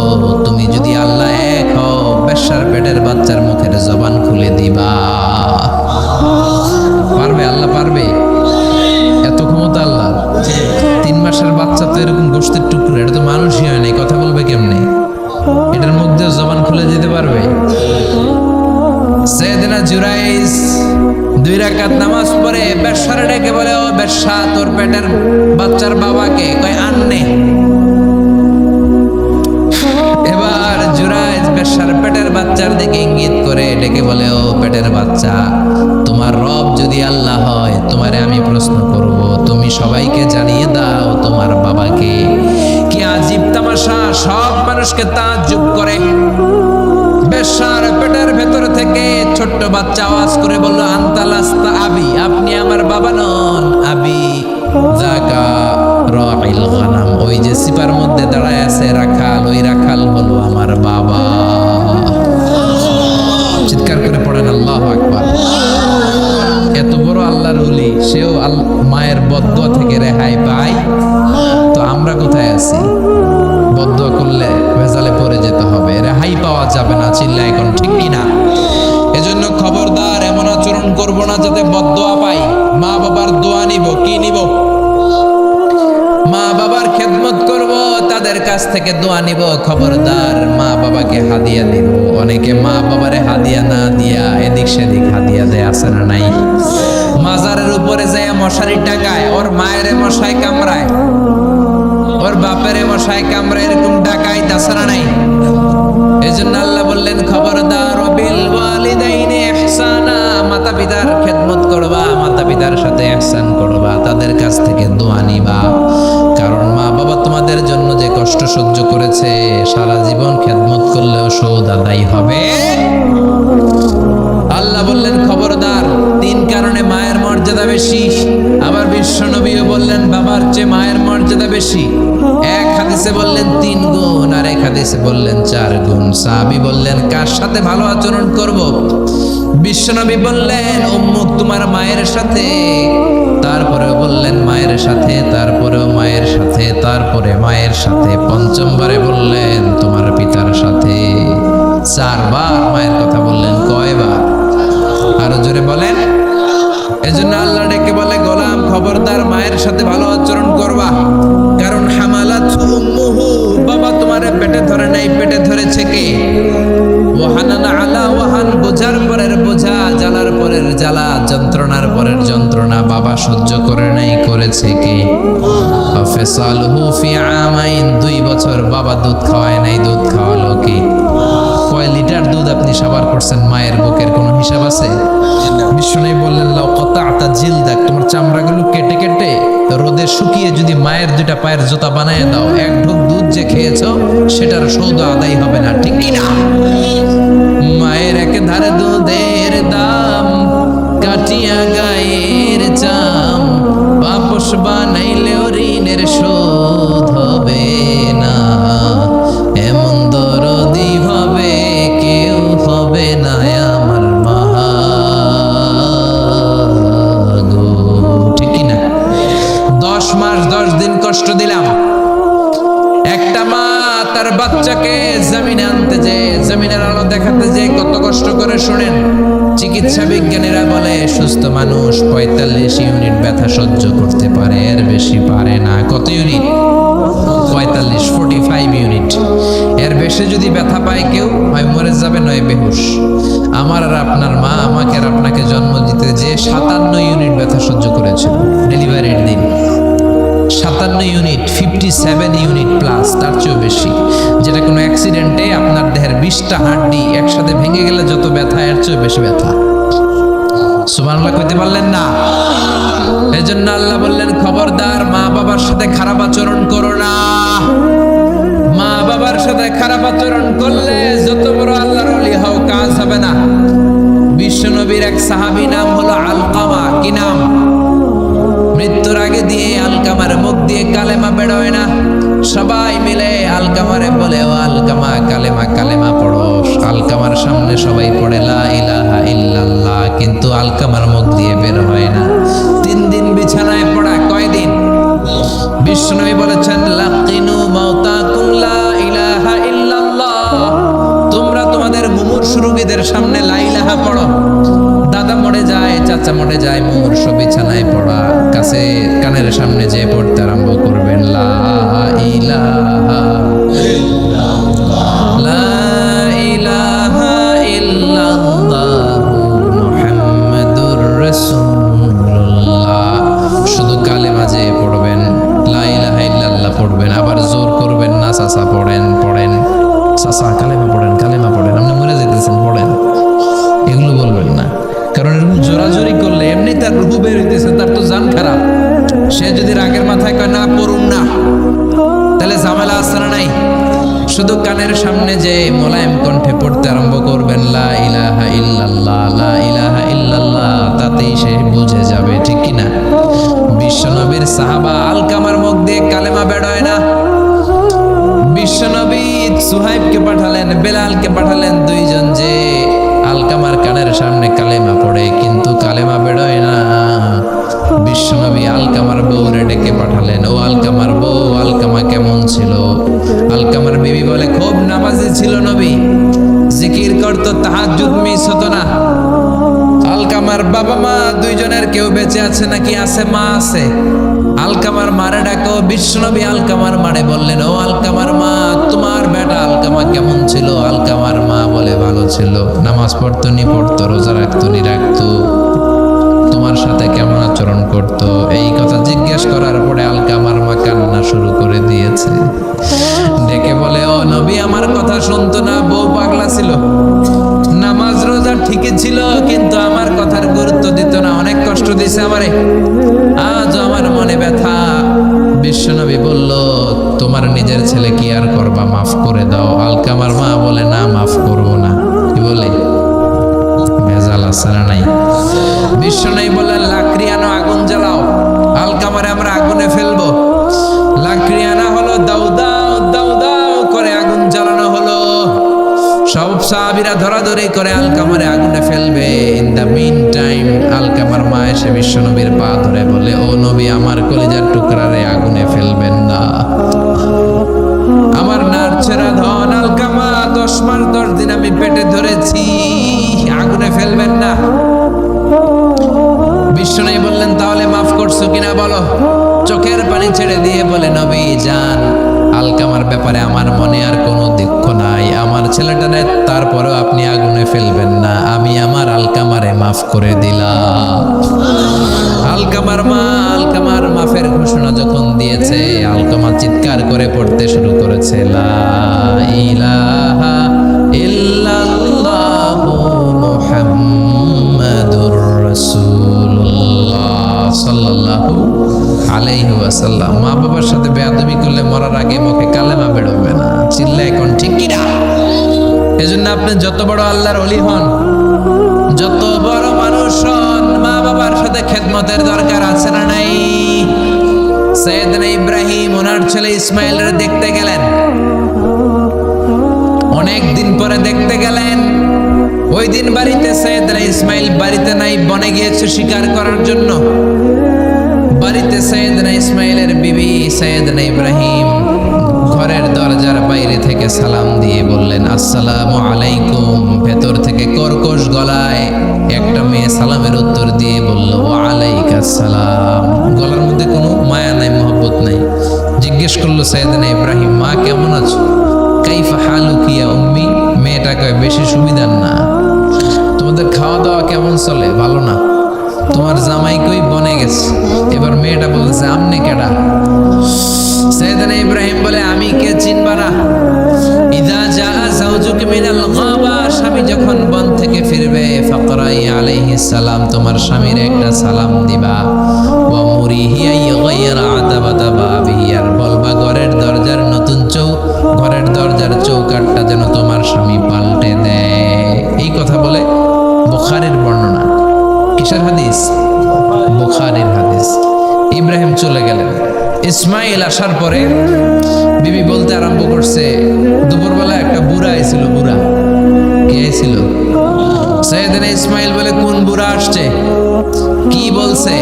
তুমি যদি আল্লাহ এক হও, বেশ্যার পেটের বাচ্চার মুখের জবান খুলে দিবা? পারবে? আল্লাহ পারবে? এত ক্ষমতা আল্লাহ। 3 মাসের বাচ্চা তো এরকম গোশতের টুকরো, এটা তো মানুষই হয় নাই, কথা বলবে কেমনে? এটার মধ্যে জবান খুলে দিতে পারবে? সাইয়েদনা জুরাইজ 2 রাকাত নামাজ পড়ে বেশ্যার ডেকে বলে, ও বেশ্যা, তোর পেটের বাচ্চার বাবাকে? কয়, আন্নে। এবার জুরাইজ বেশ্যার পেটের বাচ্চার দিকে ইঙ্গিত করে ডেকে বলে, ও পেটের বাচ্চা, তোমার রব যদি আল্লাহ হয়, তোমারে আমি প্রশ্ন করব, তুমি সবাইকে জানিয়ে দাও তোমার বাবাকে। কি আজীব তামাশা, সব মানুষকে তাজ্জুব করে। বেশ্যার পেটের ভেতর থেকে ছোট্ট বাচ্চা আওয়াজ করে বলল, আনতা লাস্তা আবি, আপনি আমার বাবা নন। আবি যাকা রাইল গানাম, ওই যে সিপার মধ্যে দাঁড়ায় আছে রাখাল, ওই রাখাল হলো আমার বাবা। চিৎকার করে পড়েন আল্লাহু আকবার। এত বড় আল্লাহর ওলি, সেও মায়ের বদদোয়া থেকে রেহাই পায়, তো আমরা কোথায় আছি? বদদোয়া করলে ভেজালে পড়ে যেতে হবে, রেহাই পাওয়া যাবে না। চিল্লা এখন ঠিক কিনা? এজন্য খবরদার এমন আচরণ করবো না যাতে দোয়া নিব, খবরদার মা বাবাকে হাদিয়া দিব। অনেকে মা বাবারে হাদিয়া না দিয়া এদিক সেদিক হাদিয়া দেয়, আছে না নাই? মাজারের উপরে যায় মশারি টাকায়, ওর মায়ের মশাই কামড়ায়, ওর বাপের মশাই কামড়ায়, এরকম ডাকাইত আছে না নাই? এজন্য আল্লাহ বললেন খবরদার বিল ওয়ালিদাইনি ইহসানা, মাতা পিতার খেদমত করবা, মাতা পিতার সাথে ইহসান করবা, তাদের কাছ থেকে দোয়া নিবা। কারণ মা বাবা তোমাদের জন্য যে কষ্ট সহ্য করেছে, সারা জীবন খেদমত করলেও সুদ আদায় হবে। আল্লাহ বললেন খবরদার, 3 কারণে মায়ের মর্যাদা বেশি। আবার বিশ্ব নবীও বললেন বাবার চেয়ে মায়ের মর্যাদা বেশি। এক হাদিসে বললেন 3 গুণ, আর এক হাদিসে বললেন 4 গুণ। সাহাবী বললেন কার সাথে ভালো আচরণ করব? বিশ্ব নবী বললেন উম্মুক, তোমার মায়ের সাথে। তারপরেও বললেন মায়ের সাথে, তারপরেও মায়ের সাথে, তারপরে মায়ের সাথে, পঞ্চমবারে বললেন তোমার পিতার সাথে। 4 বার মায়ের কথা বললেন। কয়বার? আরো জোরে বলেন। এজন্য আল্লাহ ডেকে বলে গোলাম খবরদার মায়ের সাথে ভালো আচরণ করবা। কারণ হামালাতু উম্মুহু, বাবা তোমারে পেটে ধরে নাই, পেটে ধরেছে কে? ওয়াহানান আলা ওয়াহান, বোঝার পরের বোঝা, জ্বালার পরের জ্বালা, যন্ত্রণার পরের যন্ত্রণা বাবা সহ্য করে নাই, করেছে কে? ফাসালহু ফি আমাইন, 2 বছর বাবা দুধ খাওয়ায় নাই, দুধ খাওয়ালো কে? কয় লিটার দুধ আপনি সাবার করছেন মায়ের বুকের কোনো হিসাব আছে? বিষ্ণু বললেন লাউ কাতা'তা জিলদাক, তোমার চামড়াগুলো কেটে কেটে রোদে শুকিয়ে যদি মায়ের 2টা পায়ের জুতা বানায় দাও, 1 ঢোক দুধ যে খেয়েছো সেটার সৌদ আদায় হবে না, ঠিক কি না? মায়ের এক ধারে দুধের দাম, কাটিয়া গায়ের চাম, বাপস বানাইলেও ঋণের শোধ হবে না। এমন দরদি হবে কেউ হবে না আমার মা গো, ঠিক কি না? 10 মাস 10 দিন কষ্ট দিলাম। একটা মা তার বাচ্চাকে জমিনে আনতে যে, জমিনের আলো দেখাতে যে কত কষ্ট করে, শুনেন। চিকিৎসা বিজ্ঞানীরা বলে সুস্থ মানুষ 45 ইউনিট ব্যথা সহ্য করতে পারে, এর বেশি পারে না। কত ইউনিট? 45 ইউনিট। এর বেশি যদি ব্যথা পায় কেউ, হয় মরে যাবে নয় বেহুশ। আমার আর আপনার মা আমাকে আর আপনাকে জন্ম দিতে যে 57 ইউনিট ব্যথা সহ্য করেছিল ডেলিভারির দিন। 57 ইউনিট, 57 ইউনিট প্লাস, তার চেয়েও বেশি। যেটা কোনো অ্যাক্সিডেন্টে আপনার দেহের 20টা হাড্ডি একসাথে ভেঙে গেলে যত ব্যথা, এর চেয়েও বেশি ব্যথা। সুবহানাল্লাহ কইতে পারলেন না? এজন্য আল্লাহ বললেন খবরদার মা বাবার সাথে খারাপ আচরণ করো না। মা বাবার সাথে খারাপ আচরণ করলে যত বড় আল্লাহর ওলি হও, কাজ হবে না। বিশ্ব নবীর এক সাহাবী নাম হলো আলকামা। কি নাম? মৃত্যুর আগে দিয়ে আলকামার মুখ দিয়ে কালেমা বেরোয় না। সবাই মিলে আলকামারে বলে ও আলকামা কালেমা, কালেমা পড়ো। আলকামার সামনে সবাই পড়ে লা ইলাহা ইল্লাল্লাহ, কিন্তু আলকামার মুখ দিয়ে বের হয় না। 3 দিন বিছানায় পড়া। কয়দিন? বিষ্ণু বলেছেন লাকিনু মাউতাকুম লা ইলাহা ইল্লাল্লাহ, তোমরা তোমাদের মুমূর্ষু রোগীদের সামনে লা ইলাহা পড়ো। দাদা মরে যায়, চাচা মরে যায়, মুমূর্ষু বিছানায় পড়া, কাছে কানের সামনে যে পড়তে আরম্ভ করবেন লা ইলাহা ইল্লাল্লাহ, লা ইলাহা ইল্লাল্লাহ মুহাম্মাদুর রাসূলুল্লাহ। শুধু কালেমা যে পড়বেন, লা ইলাহা ইল্লাল্লাহ পড়বেন, আবার জোর করবেন না চাচা পড়েন, পড়েন চাচা কালেমা পড়েন, কালেমা পড়েন, আপনি মরে যেতেছেন পড়েন, এগুলো বলবেন না। কারণ এরকম জোরাজোরি করলে এমনি তার রূহ বের হইতেছে, তার তো জান খারাপ। সে যদি রাগের মাথায় কয় না পড়ুন না, তাহলে ঝামেলা আছে না নাই? শুধু কানের সামনে যে মোলায়েম কণ্ঠে পড়তে আরম্ভ করবেন লা ইলাহা ইল্লাল্লাহ, লা ইলাহা ইল্লাল্লাহ, তাতেই সে বুঝে যাবে, ঠিক কি না? বিশ্বনবীর সাহাবা আলকামার মুখ দিয়ে কালেমা বেরোয় না। বিশ্বনবী সুহাইবকে পাঠালেন, বেলালকে পাঠালেন, 2 জন যে আলকামার কানের সামনে কালেমা পড়ে, কিন্তু কালেমা বেরোয় না। বিশ্বনবী আলকামার বউরে ডেকে পাঠালেন, ও আলকামার বউ, আলকামা কেমন ছিল? আলকামার বিবি বলে খুব নামাজি ছিল নবী, জিকির করতো, তাহাজ্জুদ মিস হতো না। আলকামার বাবা মা 2 জনের কেউ বেঁচে আছে নাকি? আছে, মা আছে। আলকামার মারে ডাকো। বিশ্বনবী আলকামার মারে বললেন, ও আলকামার মা, তোমার বেটা আলকামা কেমন ছিল? আলকামার মা বলে, ভালো ছিল, নামাজ পড়তো নি পড়তো, রোজা রাখতো নি রাখতো, তোমার সাথে কেমন আচরণ করতো। এই কথা জিজ্ঞেস করার পরে আলকামার মা কান্না শুরু করে দিয়েছে। ডেকে বলে, ও নবী, আমার কথা শুনতো না, বউ পাগলা ছিল, নামাজ রোজা ঠিকই ছিল, কিন্তু আমার কথার গুরুত্ব দিত না, অনেক কষ্ট দিছে আমারে, আজ আমার মনে ব্যথা। বিশ্বনবী বলল, তোমার নিজের ছেলে কি আর করবা, মাফ করে দাও। আলকামার মা বলে, না, মাফ করবো না। কি বলে? ভেজাল আছে না নাই? বিশ্বনবী বললেন, লাকড়ি আনো, আগুন জ্বালাও, আলকামারে আমরা আগুনে ফেলবো। লাকড়ি আনা হলো, দাও দাও দাও দাও করে আগুন জ্বালানো হলো। সব সাহাবীরা ধরাধরি করে আলকামারে আগুনে ফেলবে। ইন দ্য মিন টাইম আলকামার মা এসে বিশ্বনবীর পা ধরে বলে, ও নবী, আমার কলিজার টুকরারে আগুনে ফেলবেন না, আমার নারছেরা ধন আলকামা, 10 মাস 10 দিন আমি পেটে ধরেছি, আগুনে ফেলবেন না। বিশ্বনবী বললেন, তাহলে মাফ করছো কিনা বলো। চোখের পানি ছেড়ে দিয়ে বলে, নবী যান, আলকামার ব্যাপারে আমার মনে আর কোনো দুঃখ নাই, আমার ছেলেটারে তারপরেও আপনি আগুনে ফেলবেন না, আমি আমার আলকামারে মাফ করে দিলাম। আলকামার মা আলকামার মাফের ঘোষণা যখন দিয়েছে, আলকামা চিৎকার করে পড়তে শুরু করেছে, লা ইলাহা ইল্লাল্লাহু মুহাম্মাদুর রাসূলুল্লাহ সাল্লাল্লাহু আলাইহি ওয়াসাল্লাম। মা বাবার সাথে বেয়াদবি করলে মরার আগে মুখে কালেমা বেরোবে না। চিল্লা এখন ঠিক কি না? এজন্য আপনি যত বড় আল্লাহর ওলি হন, যত বড় মানুষ হন, মা বাবার সাথে খেদমতের দরকার আছে না নাই? সৈয়দনা ইব্রাহিম ওনার ছেলে ইসমাইলের দেখতে গেলেন, অনেক দিন পরে দেখতে গেলেন। ওই দিন বাড়িতে সৈয়দনা ইসমাইল বাড়িতে নাই, বনে গিয়েছে শিকার করার জন্য। বাড়িতে সৈয়দনা ইসমাইলের বিবি সৈয়দনা ইব্রাহিম ঘরের দরজার বাইরে থেকে সালাম দিয়ে বললেন, আসসালামু আলাইকুম। ভেতর থেকে কর্কশ গলায় একটা মেয়ে সালামের উত্তর দিয়ে বলল, ওয়া আলাইকাস সালাম। গলার মধ্যে কোনো মায়া নাই, মহব্বত নাই। জিজ্ঞেস করলো সৈয়দনা ইব্রাহিম, মা কেমন আছো? কাইফা হালুকি ইয়া উম্মি। মেয়েটা কয়, বেশি সুবিধার না, তোমাদের খাওয়া দাওয়া কেমন চলে? ভালো না। তোমার জামাই কই? বনে গেছে। এবার মেয়েটা বলছে, আমনে কেডা? সৈয়দনা ইব্রাহিম বলে, আমি কে চিনবা না? ইযা জাআ যাওজুকা মিনাল গাবা, স্বামী যখন বন থেকে ফিরবে, ফাকরাই আলাইহিস সালাম, তোমার স্বামীর একটা সালাম দিবা। ওয়া মুরিহি আইগাইরা আতাবাতা বাবিহি, আর বলবা ঘরের দরজার ঘরের দরজার চৌকাঠটা যেন তোমার স্বামী পাল্টে দেয়। এই কথা বলে বুখারীর বর্ণনা। কিসের হাদিস? বুখারীর হাদিস। ইব্রাহিম চলে গেলেন। ইসমাইল আসার পরে বিবি বলতে আরম্ভ করছে, দুপুরবেলা একটা বুড়া আইছিল। বুড়া কে আইছিল? সৈয়দনা ইসমাইল বলে, কোন বুড়া আসছে? কি বলছে?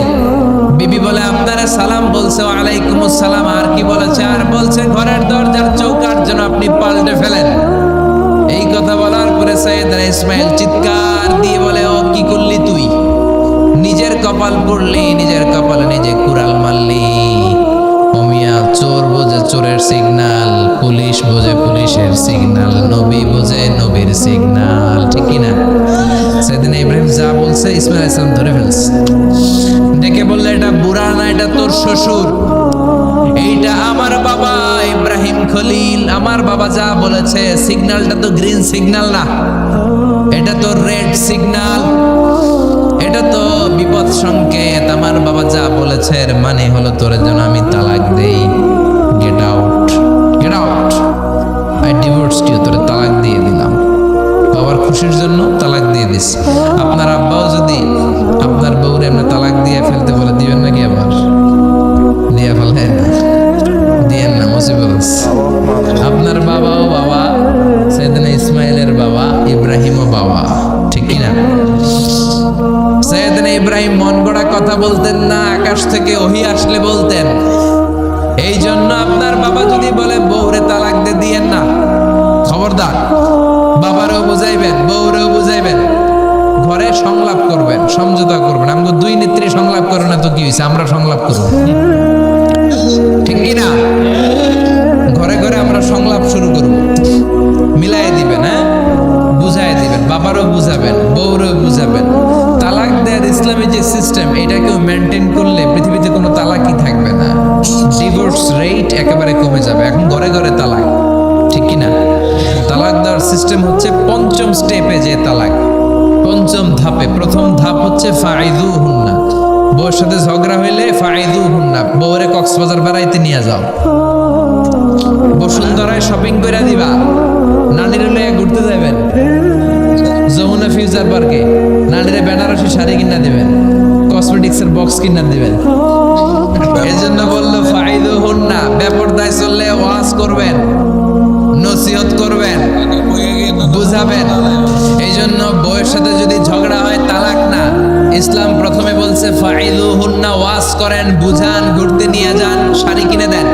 বিবি বলে, আপনারা সালাম বলছে, ওয়া আলাইকুমুস সালাম। আর কি বলেছে? আর বলছে ঘরের দরজার চৌকাঠ যেন আপনি পাল্টে ফেলেন। এই কথা বলার পরে সৈয়দনা ইসমাইল চিৎকার দিয়ে বলে, ও কি করলি তুই? নিজের কপাল পড়লি, নিজের কপালে নিজে কুড়াল মারলি। ওমিয়া, চোর বোঝে চোরের সিগনাল, পুলিশ বোঝে পুলিশের সিগনাল, নবী বোঝে নবীর সিগনাল, ঠিক কিনা? সেদিন ইব্রাহিম যা বলছে ইসমাইল আলাইহিস সালাম ধরে ফেলছে। ডেকে বললে, এটা বুড়া না, এটা তোর শ্বশুর, এইটা আমার বাবা ইব্রাহিম খলিল। আমার বাবা যা বলেছে, সিগন্যালটা তো গ্রিন সিগন্যাল না, এটা তো রেড সিগন্যাল, এটা তো বিপদ সংকেত। আমার বাবা যা বলেছে এর মানে হলো তোর জন্য আমি তালাক দেই। Get out, get out, I divorce you, তোরে তালাক দিয়ে দিলাম। বাবার খুশির জন্য তালাক দিয়ে দিস। আপনার আব্বাও যদি আপনার বউরে এমনি তালাক দিয়ে ফেলতে বলে, দিবেন নাকি? আবার দিয়ে ফেলেন, দিয়েন না, মুসিবত। আপনার বাবাও বাবা, সৈয়দনা ইসমাইলের বাবা, ইব্রাহিমও বাবা, ঠিক কিনা? সৈয়দনা ইব্রাহিম মন গড়া কথা বলতেন না, আকাশ থেকে ওহী আসলে বলতেন। এই জন্য আপনার বাবা যদি বলে বউরে তালাক দিয়েন না, খবরদার, বাবারও বুঝাইবেন, বউরেও বুঝাইবেন, ঘরে সংলাপ করবেন, সমঝোতা করবেন। আমাকে দুই নেত্রী সংলাপ করে না তো কি হয়েছে, আমরা সংলাপ করব, ঠিক কি না? ঘরে ঘরে আমরা সংলাপ শুরু করব, মিলাই দিবেন, হ্যাঁ, বুঝাই দিবেন, বাবারও বুঝাবেন, বউরও বুঝাবেন। তালাক দেওয়ার ইসলামী যে সিস্টেম, এটাকেও মেনটেন করলে পৃথিবীতে কোনো তালাকই থাকবে না, ডিভোর্স রেট একেবারে কমে যাবে। এখন ঘরে ঘরে তালাক, ঠিক কি না? তালাক দেওয়ার সিস্টেম হচ্ছে পঞ্চম স্টেপে যে তালাক, পঞ্চম ধাপে। প্রথম ধাপ হচ্ছে ফাইদুহুন্না, বউর সাথে ঝগড়া হইলে ফাইদুহুন্না, বউরে কক্সবাজার বেড়াইতে নিয়ে যাও, বসুন্ধরায় শপিং করে দিবা, নানির লইয়া ঘুরতে যাবেন, যমুনা ফিউচার পার্কে নানিরে বেনারসি শাড়ি কিনা দিবেন, কসমেটিক্সের বক্স কিনা দিবেন। এই জন্য বললো ফাইদুহুন্না, বেপরদায় চললে ওয়াজ করবেন, নসিহত করবেন, বুঝাবেন। এই জন্য বউয়ের সাথে যদি ঝগড়া হয় তালাক না, ইসলাম প্রথমে বলছে ফাইদুহুন্না, ওয়াজ করেন, বুঝান, ঘুরতে নিয়ে যান, শাড়ি কিনে দেন।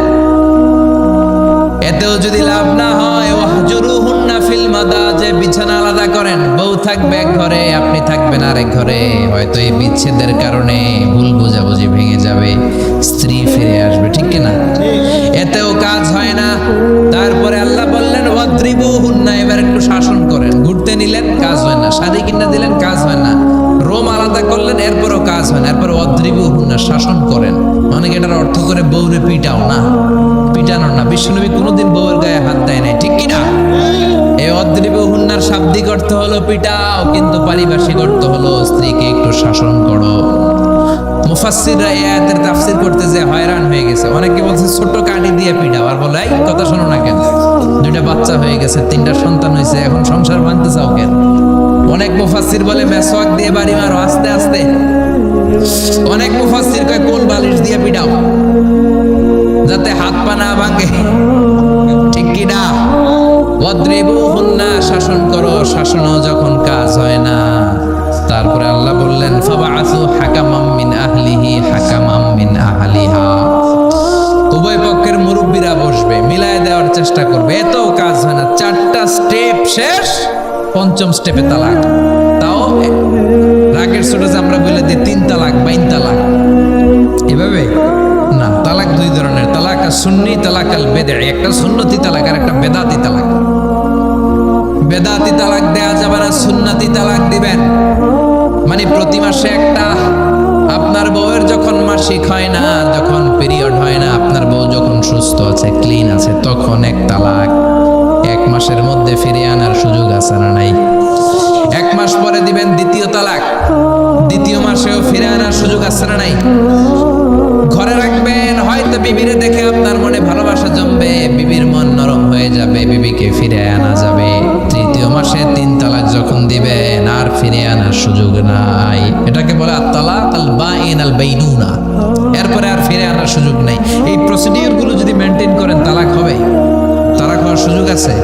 এতেও যদি লাভ না হয়, ওয়াহজুরুহুন্না ফিল মাদাজি, বিছানা আলাদা করেন, বউ থাকবে এক ঘরে, আপনি থাকবেন আরেক ঘরে। হয়তো এই বিচ্ছেদের কারণে ভুল বোঝাবুঝি ভেঙে যাবে, স্ত্রী ফিরে আসবে, ঠিক কি না? এতেও কাজ হয় না। তারপরে আল্লাহ বললেন ওয়াদ্রিবুহুন্না, এবার একটু শাসন করেন। ঘুরতে নিলেন, কাজ হয় না, শাড়ি কিনে দিলেন, কাজ হয় না, রোম আলাদা করলেন, এরপরও কাজ হয় না, এরপর ওয়াদ্রিবুহুন্না, শাসন করেন। অনেকে এটার অর্থ করে বউরে পিটাও না, পিটানো না। বিশ্বনবী কোনোদিন বউয়ের গায়ে হাত দেয় নাই, ঠিক কি না? এই ওয়াদ্রিবুহুন্নার শাব্দিক অর্থ হলো পিটাও, কিন্তু পারিভাষিক অর্থ হলো স্ত্রীকে একটু শাসন করো। মুফাসসিররা এই আয়াতের তাফসীর করতে যে হয়রান হয়ে গেছে। অনেকে বলছে ছোট কাঠি দিয়ে পিটাও, আর বলে এই কথা শোনো না কেন, দুইটা বাচ্চা হয়ে গেছে, তিনটা সন্তান হয়েছে, এখন সংসার ভাঙতে চাও কেন? অনেক মুফাসসির বলে মেসওয়াক দিয়ে বাড়ি মারো আস্তে আস্তে। অনেক মুফাসসির কয় কোল বালিশ দিয়ে পিটাও, যাতে হাত পা না ভাঙে, ঠিক কি না? ওয়াদ্রিবুহুন্না, শাসন করো। শাসনও যখন কাজ হয় না, তারপরে আল্লাহ বললেন ফাবাআসু হাকামাম মিন আহলিহি হাকামাম মিন আহলিহা, উভয় পক্ষের মুরব্বীরা বসবে, মিলায় দেওয়ার চেষ্টা করবে। এতেও কাজ হয় না, চারটা স্টেপ শেষ, পঞ্চম স্টেপে তালাক। তাও রাগের ছোট যে আমরা বলে দিই 3 তালাক 5 তালাক, এভাবে না। তালাক দুই ধরনের, তালাক সুন্নি, তালাক আল বেদঈ। একটা সুন্নতি তালাক আর একটা বেদাতি তালাক। বেদাতি তালাক দেয়া যাবে না, সুন্নতি তালাক দিবেন। মানে প্রতি মাসে একটা, আপনার বউয়ের যখন মাসিক হয় না, যখন পিরিয়ড হয় না, আপনার বউ যখন সুস্থ আছে, ক্লিন আছে, তখন এক তালাক। 1 মাসের মধ্যে ফিরিয়ে আনার সুযোগ আছে না নাই? 1 মাস পরে দিবেন দ্বিতীয় তালাক, দ্বিতীয় মাসেও ফিরে আনার সুযোগ আছে না নাই? ঘরে রাখবেন, হয়তো বিবিরে দেখে আপনার মনে ভালোবাসা জমবে, বিবির মন নরম হয়ে যাবে, বিবিকে ফিরে আনা যাবে। তৃতীয় মাসে 3 তালাক যখন দিবেন, আর ফিরে আনার সুযোগ নাই। এটাকে বলে আত-তালাক আল বাইন আল বাইনুনা, এরপরে আর ফিরে আনার সুযোগ নাই। এই প্রসিডিউর গুলো যদি মেনটেন করেন, তালাক হবে? তালাক হওয়ার সুযোগ আছে?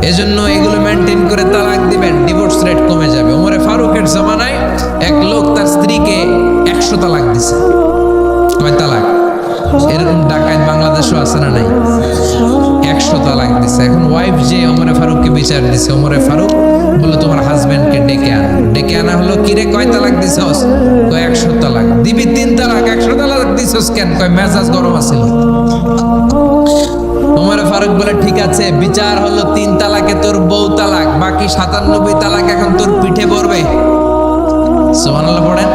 এজন্য এগুলো মেনটেন করে তালাক দিবেন, ডিভোর্স রেট কমে যাবে। ওমরে ফারুকের জামানায় এক লোক তার স্ত্রীকে 100 তালাক দিছে। কয় তালাক? এরকম ডাকাত বাংলাদেশও আছে না নাই? 100 তালাক দিছে। এখন ওয়াইফ যে ওমরে ফারুককে বিচার দিছে, ওমরে ফারুক বলল তোমার হাজবেন্ডকে ডেকে আন। ডেকে আনা হলো, কিরে কয় তালাক দিছস? কয় 100 তালাক। দিবি 3 তালাক, 100 তালাক দিছস কেন? কয় মেজাজ গরম আছিল। ওমরে ফারুক বলে ঠিক আছে, বিচার হলো 3 তালাকে তোর বউ তালাক, বাকি 97 তালাক এখন তোর পিঠে পড়বে। সুবহানাল্লাহ পড়েন।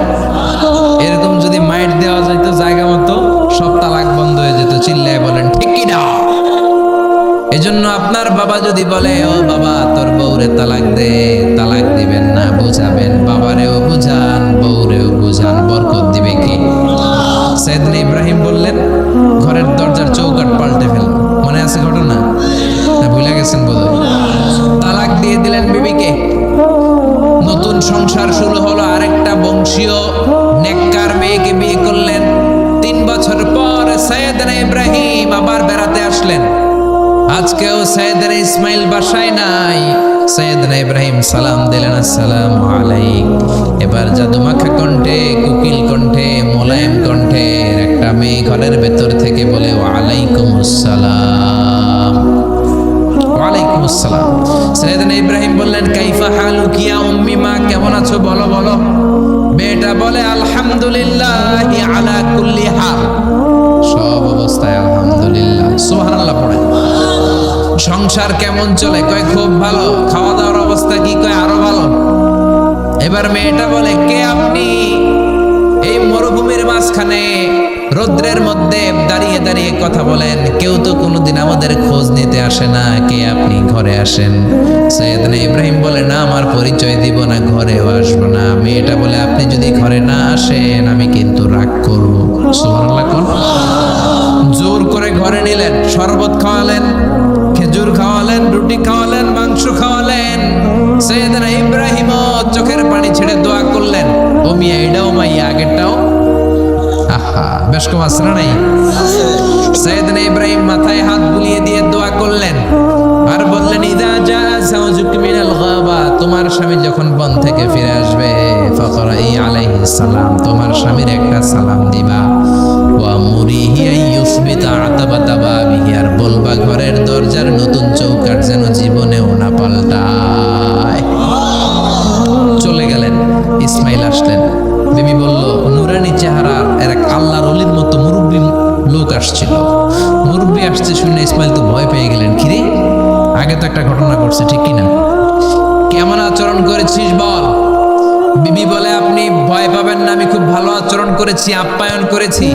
এরকম যদি মাইট দেওয়া যেত জায়গা মতো, সব তালাক বন্ধ হয়ে যেত। চিল্লায় বলেন ঠিক কি না? এজন্য আপনার বাবা যদি বলে ও বাবা তোর বউরে তালাক দে, তালাক দিবেন না, বুঝাবেন। বাবারেও বুঝান, বউরেও বুঝান, বরকত দিবে কি? সাইয়েদনা ইব্রাহিম বললেন ঘরের দরজার চৌকাঠ পাল্টে ফেলবো। মনে আছে ঘটনা? না ভুলে গেছেন বোধহয়। তালাক দিয়ে দিলেন বিবিকে। নতুন সংসার শুরু হলো, আরেকটা বংশীয় নেককার মেয়েকে বিয়ে করলেন। 3 বছর পর সাইয়েদনা ইব্রাহিম আবার বেড়াতে আসলেন। আজকেও সাইয়েদনা ইসমাইল বাসায় নাই। সাইয়েদনা ইব্রাহিম সালাম দিলেন, আসসালামু আলাইকুম। এবার জাদুমাখা কণ্ঠে, কুকিল কণ্ঠে, মোলায়েম কণ্ঠে একটা মেয়ে ঘরের ভেতর থেকে বলে ওয়ালাইকুম আসসালাম। ওয়ালাইকুম আসসালাম। সাইয়েদনা ইব্রাহিম বললেন কাইফা হালুকি ইয়া উম্মি, মা কেমন আছো বলো। আলহামদুলিল্লাহি আলা কুল্লি হাল, সব অবস্থায় আলহামদুলিল্লাহ। সুবহানাল্লাহ পড়েন। সংসার কেমন চলে? কয় খুব ভালো। খাওয়া দাওয়ার অবস্থা কি? কয় আরো ভালো। এবার মেয়েটা বলে, কে আপনি? এই মরুভূমির মাঝখানে রৌদ্রের মধ্যে দাঁড়িয়ে দাঁড়িয়ে কথা বলেন, কেউ তো কোনোদিন আমাদের খোঁজ নিতে আসে না, কে আপনি? ঘরে আসেন। সৈয়দনা ইব্রাহিম বলে, না, আমার পরিচয় দিব না, ঘরেও আসবো না। মেয়েটা বলে, আপনি যদি ঘরে না আসেন আমি কিন্তু রাগ করব। সুবহানাল্লাহ কোন। জোর করে ঘরে নিলেন, শরবত খাওয়ালেন, খেজুর খাওয়ালেন, রুটি খাওয়ালেন, মাংস খাওয়ালেন। সৈয়দনা ইব্রাহিম চোখের পানি ছেড়ে দোয়া করলেন, ও মিয়া, এটাও মাইয়া, আগেরটাও। আহা, বেশ কম আসরা নাই। সৈয়দনা ইব্রাহিম মাথায় হাত বুলিয়ে দিয়ে দোয়া করলেন আর বললেন, ইদা জা যাওজুক মিনাল গাবা, তোমার স্বামী যখন বন থেকে ফিরে আসবে, ফাকরাই আলাইহিস সালাম, তোমার স্বামীর একটা সালাম দিবা। ওয়া মুরিহি আইয়ুসবিতা আতাবাতা বাবিহি, আর বলবা ঘরের দরজার নতুন চৌকাঠ যেন জীবনেও না পাল্টায়। চলে গেলেন। ইসমাইল আসলেন। বিবি বলল, নুরানি চেহারার এক আল্লাহর ওলির মতো মুরব্বী লোক আসছিল। মুরব্বী আসছে শুনে ইসমাইল তো ভয় পেয়ে গেলেন। কিরে, আগে তো একটা ঘটনা ঘটছে, ঠিক কিনা? কেমন আচরণ করেছিস বল। বিবি বলে, আপনি ভয় পাবেন না, আমি খুব ভালো আচরণ করেছি, আপ্যায়ন করেছি।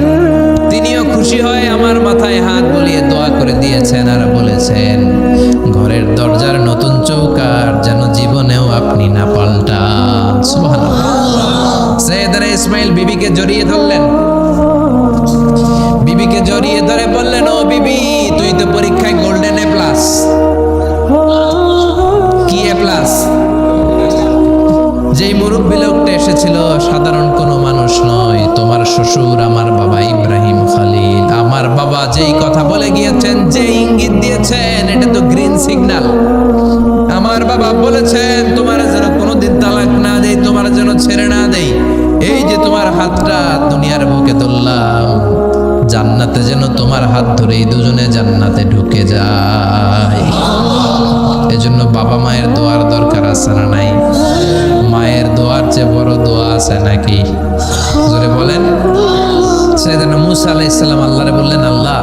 তিনিও খুশি হয়ে আমার মাথায় হাত বুলিয়ে দোয়া করে দিয়েছেন আর বলেছেন, ঘরের দরজার নতুন চৌকাঠ যেন জীবনেও আপনি না পাল্টান। সুবহানাল্লাহ। সৈয়দনা ইসমাইল বিবিকে জড়িয়ে ধরলেন। বিবিকে জড়িয়ে ধরে বললেন, ও বিবি, তুই তো পরীক্ষায় গোল্ডেন এ প্লাস। কি এ প্লাস? যেই মুরব্বী লোকটা এসেছিল সাধারণ কোনো মানুষ নয়, তোমার শ্বশুর আমার বাবা ইব্রাহিম খলিল। আমার বাবা যেই কথা বলে গিয়েছেন, যে ইঙ্গিত দিয়েছেন, এটা তো গ্রিন সিগন্যাল। আমার বাবা বলেছেন, তোমার যেন কোনোদিন তালাক না দেই, তোমার যেন ছেড়ে না দেই। এই যে তোমার হাতটা দুনিয়ার বুকে ধরলাম, জান্নাতে যেন তোমার হাত ধরেই দুজনে জান্নাতে ঢুকে যায়। এজন্য বাবা মায়ের দোয়ার দরকার আছে না নাই? মায়ের দোয়ার চেয়ে বড় দোয়া আছে নাকি? জোরে বলেন। সাইয়েদনা মুসা আলাইহিস সালাম আল্লাহরে বললেন, আল্লাহ,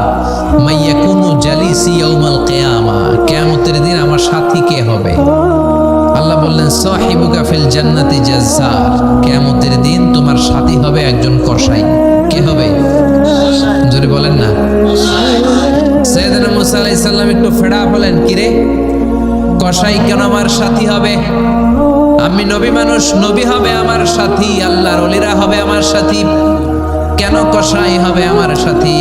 মাইয়াকুনু জালিসি ইয়াউমাল কিয়ামা, কিয়ামতের দিন আমার সাথী কে হবে? আল্লাহ বললেন, সাহিবুকা ফিল জান্নাতি জাজ্জার, কিয়ামতের দিন তোমার সাথী হবে একজন কসাই। কে হবে? জোরে বলেন না। সাইয়েদনা মুসা আলাইহিস সালাম একটু ফেড়া বলেন, কিরে, কসাই কেন আমার সাথী হবে? আমি নবী মানুষ, নবী হবে আমার সাথী, আল্লাহর ওলিরা হবে আমার সাথী, কেন কসাই হবে আমার সাথী?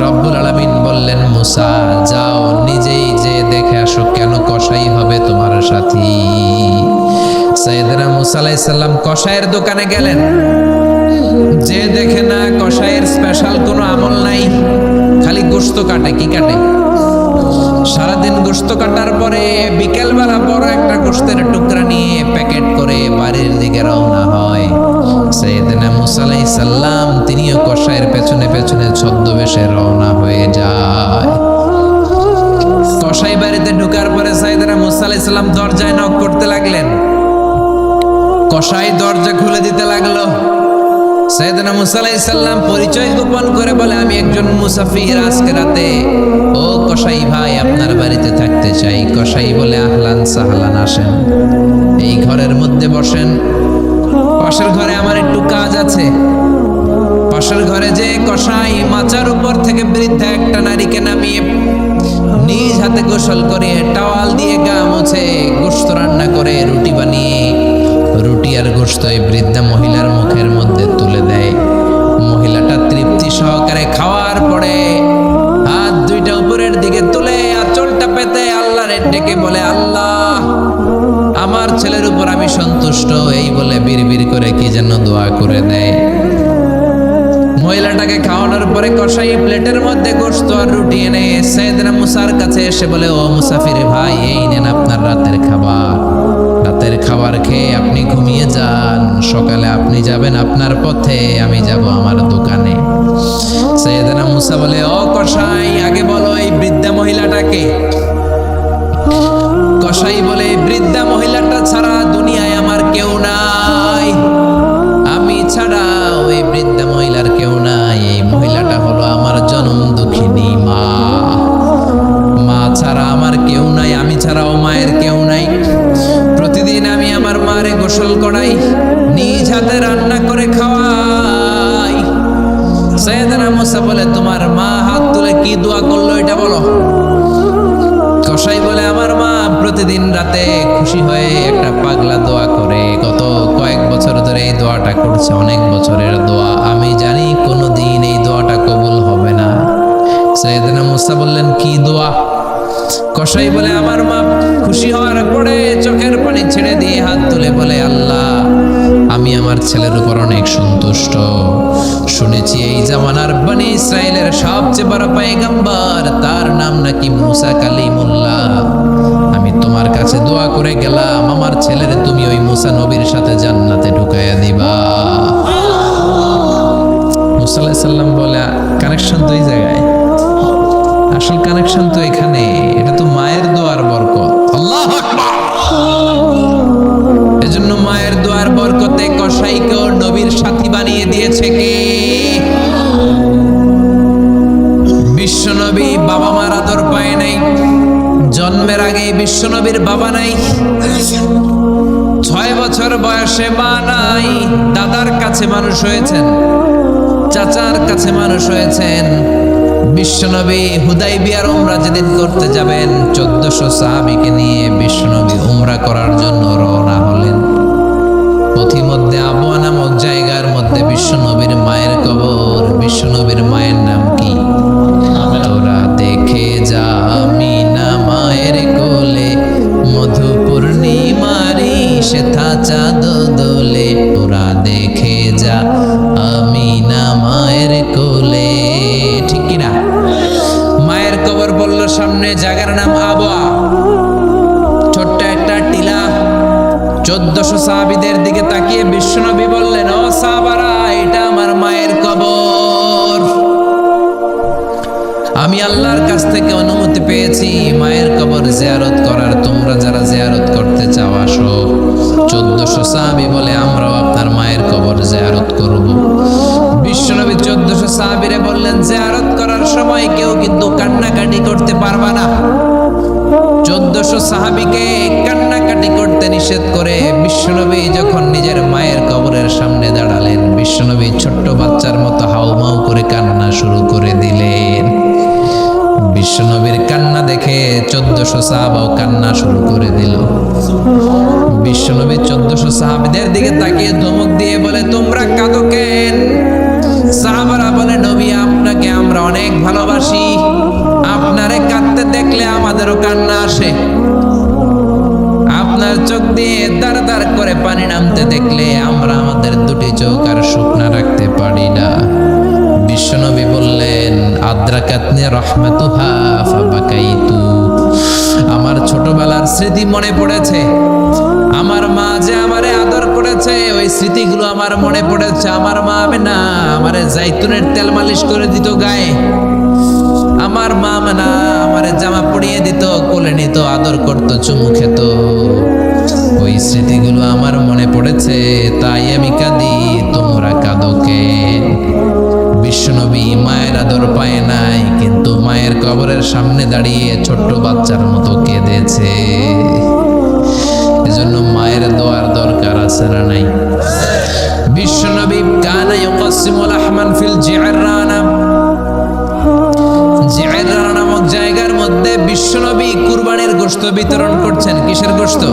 রব্বুল আলামিন বললেন, মুসা, যাও নিজেই যে দেখে আসো কেন কসাই হবে তোমার সাথী। সাইয়েদনা মুসা আলাইহিস সালাম কসাইয়ের দোকানে গেলেন। যে দেখে না কসাইয়ের স্পেশাল কোনো আমল নাই, খালি গোশত কাটে। কি কাটে? সারাদিন গোশত কাটার পরে বিকেলবেলা বড় একটা গোশতের টুকরা নিয়ে প্যাকেট করে বাড়ির দিকে রওনা হয়। সাইয়েদনা মুসা আলাইহিস সালাম তিনিও কসাইয়ের পেছনে পেছনে ছদ্মবেশে রওনা হয়ে যায়। কসাই বাড়িতে ঢোকার পরে সাইয়েদনা মুসা আলাইহিস সালাম দরজায় নক করতে লাগলেন। কসাই দরজা খুলে দিতে লাগলো। সাইয়েদনা মুসা আলাইহিস সালাম পরিচয় গোপন করে বলে, আমি একজন মুসাফির, আজকে রাতে ও কসাই ভাই আপনার বাড়িতে থাকতে চাই। কসাই বলে, আহলান সাহলান, আসেন, এই ঘরের মধ্যে বসেন। পাশের ঘরে আমার একটু কাজ আছে। পাশের ঘরে যে কসাই মাচার উপর থেকে বৃদ্ধা একটা নারীকে নামিয়ে নিজ হাতে গোসল করে টাওয়াল দিয়ে গা মুছে গোশত রান্না করে রুটি বানিয়ে রুটি আর গোশত এই বৃদ্ধা মহিলার মুখের মধ্যে তুলে দেয়। মহিলাটা তৃপ্তি সহকারে খাওয়ার পরে হাত দুইটা উপরের দিকে তুলে আঁচলটা পেতে আল্লাহরে ডেকে বলে, আল্লাহ, আমার ছেলের উপর আমি সন্তুষ্ট, এই বলে বিড়বিড় করে কি যেন দোয়া করে দেয়। মহিলাটাকে খাওয়ানোর পরে কসাই প্লেটের মধ্যে গোশত আর রুটি এনে সাইয়েদনা মুসার কাছে এসে বলে, ও মুসাফির ভাই, এই নেন আপনার রাতের খাবার। রাতের খাবার খেয়ে আপনি ঘুমিয়ে যান, সকালে আপনি যাবেন আপনার পথে, আমি যাব আমার দোকানে। সাইয়েদনা মুসা বলে, ও কসাই, আগে বলো এই বৃদ্ধা মহিলাটাকে। কসাই বলে, বৃদ্ধা মহিলাটা ছাড়া দুনিয়ায় আমার কেউ নাই, আমি ছাড়া আল্লাহতে খুশি হয়ে একটা পাগলা দোয়া করে, গত কয়েক বছর ধরে এই দোয়াটা করছে, অনেক বছরের দোয়া। আমি জানি কোনোদিন এই দোয়াটা কবুল হবে না। সাইয়েদনা মুসা বললেন, কি দোয়া? কসাই বলে, আমার মা খুশি হওয়ার পরে চোখের পানি ছেড়ে দিয়ে হাত তুলে বলে, আল্লাহ আমি আমার ছেলের উপর অনেক সন্তুষ্ট। শুনেছি এই জামানার বনি ইসরায়েলের সবচেয়ে বড় পয়গম্বর, তার নাম নাকি মুসা কালিমুল্লাহ। আমি তোমার কাছে দোয়া করে গেলাম, আমার ছেলের তুমি ওই মুসা নবীর সাথে জান্নাতে ঢুকাইয়া দিবা। মুসা আলাইহিস সালাম বলে, কানেকশন তো এই জায়গায়, আসল কানেকশন তো এখানে, এটা তো মায়ের দোয়ার বরকত। আল্লাহু আকবার। এজন্য মায়ের দোয়ার বরকতে কসাইকেও নবীর সাথী বানিয়ে দিয়েছে কে? বিশ্বনবী বাবা মার আদর পায় নাই, জন্মের আগে বিশ্বনবীর বাবা নাই, 6 বছর বয়সে মা নাই, দাদার কাছে মানুষ হয়েছেন, চাচার কাছে মানুষ হয়েছেন। বিশ্বনবী হুদাইবিয়ার উমরা যেদিন করতে যাবেন, 1400 সাহাবীকে নিয়ে বিশ্বনবী উমরা করার জন্য রওনা হলেন। পথিমধ্যে আবওয়া নামক জায়গার মধ্যে বিশ্বনবীর মায়ের কবর। বিশ্বনবীর মায়ের নাম কি? তোরা দেখে যা আমিনা মায়ের কোলে, মধু পূর্ণিমারি সেথা চাঁদ দোলে। তোরা দেখে যা আমিনা মায়ের কোলে। ঠিক কিনা? মায়ের কবর বলল সামনে, জায়গার নাম আবওয়া, ছোট্ট একটা টিলা। 1400 সাহাবীদের দিকে তাকিয়ে বিশ্বনবী বললেন, ও সাহাবারা, এটা আমার মায়ের কবর। আমি আল্লাহর কাছ থেকে অনুমতি পেয়েছি মায়ের কবর জিয়ারত করার। তোমরা যারা জিয়ারত করতে চাও আসো। 1400 সাহাবী বলে, আমরাও আপনার মায়ের কবর জিয়ারত করব। বিশ্বনবী 1400 সাহাবীরে বললেন, জিয়ারত করার সময় কেউ কিন্তু কান্নাকাটি করতে পারবা না। 1400 সাহাবীকে কান্নাকাটি করতে নিষেধ করে বিশ্বনবী যখন নিজের মায়ের কবরের সামনে দাঁড়ালেন, বিশ্বনবী ছোট্ট বাচ্চার মতো হাউমাউ করে কান্না শুরু করে দিলেন। বিশ্বনবীর কান্না দেখে 1400 সাহাবাও কান্না শুরু করে দিল। বিশ্বনবী 1400 সাহাবীদের দিকে তাকিয়ে ধমক দিয়ে বলে, তোমরা কাঁদো কেন? সাহাবারা বলে, নবী আপনাকে আমরা অনেক ভালোবাসি, আপনারে কাঁদতে দেখলে আমাদেরও কান্না আসে। আপনার চোখ দিয়ে দাঁড় দাঁড় করে পানি নামতে দেখলে আমরা আমাদের দুটি চোখ আর শুকনা রাখতে পারি না। বিশ্বনবী বললেন, আদ্রাকাতনি রাহমাতুহা ফাবাকাইতু। আমার ছোটবেলার স্মৃতি মনে পড়েছে, আমার মা যে আমারে আদর করেছে ওই স্মৃতিগুলো আমার মনে পড়েছে। আমার মা আমেনা আমারে জাইতুনের তেল মালিশ করে দিত গায়ে, আমার মা আমেনা আমারে জামা পরিয়ে দিত, কোলে নিত, আদর করত, চুমু খেত। ওই স্মৃতিগুলো আমার মনে পড়েছে, তাই আমি কাঁদি। তোমরা কাঁদো কেন? বিশ্বনবী মায়ের আদর পায় নাই, কিন্তু মায়ের কবরের সামনে দাঁড়িয়ে ছোট্ট বাচ্চার মতো কেঁদেছে। এজন্য মায়ের দোয়ার দরকার আছে না নাই? বিশ্বনবী কানা ইউকাসিমুল আহমান ফিল জিআররানা, জিআররানা নামক জায়গার মধ্যে বিশ্বনবী কুরবানির গোশত বিতরণ করছেন। কিসের গোশত?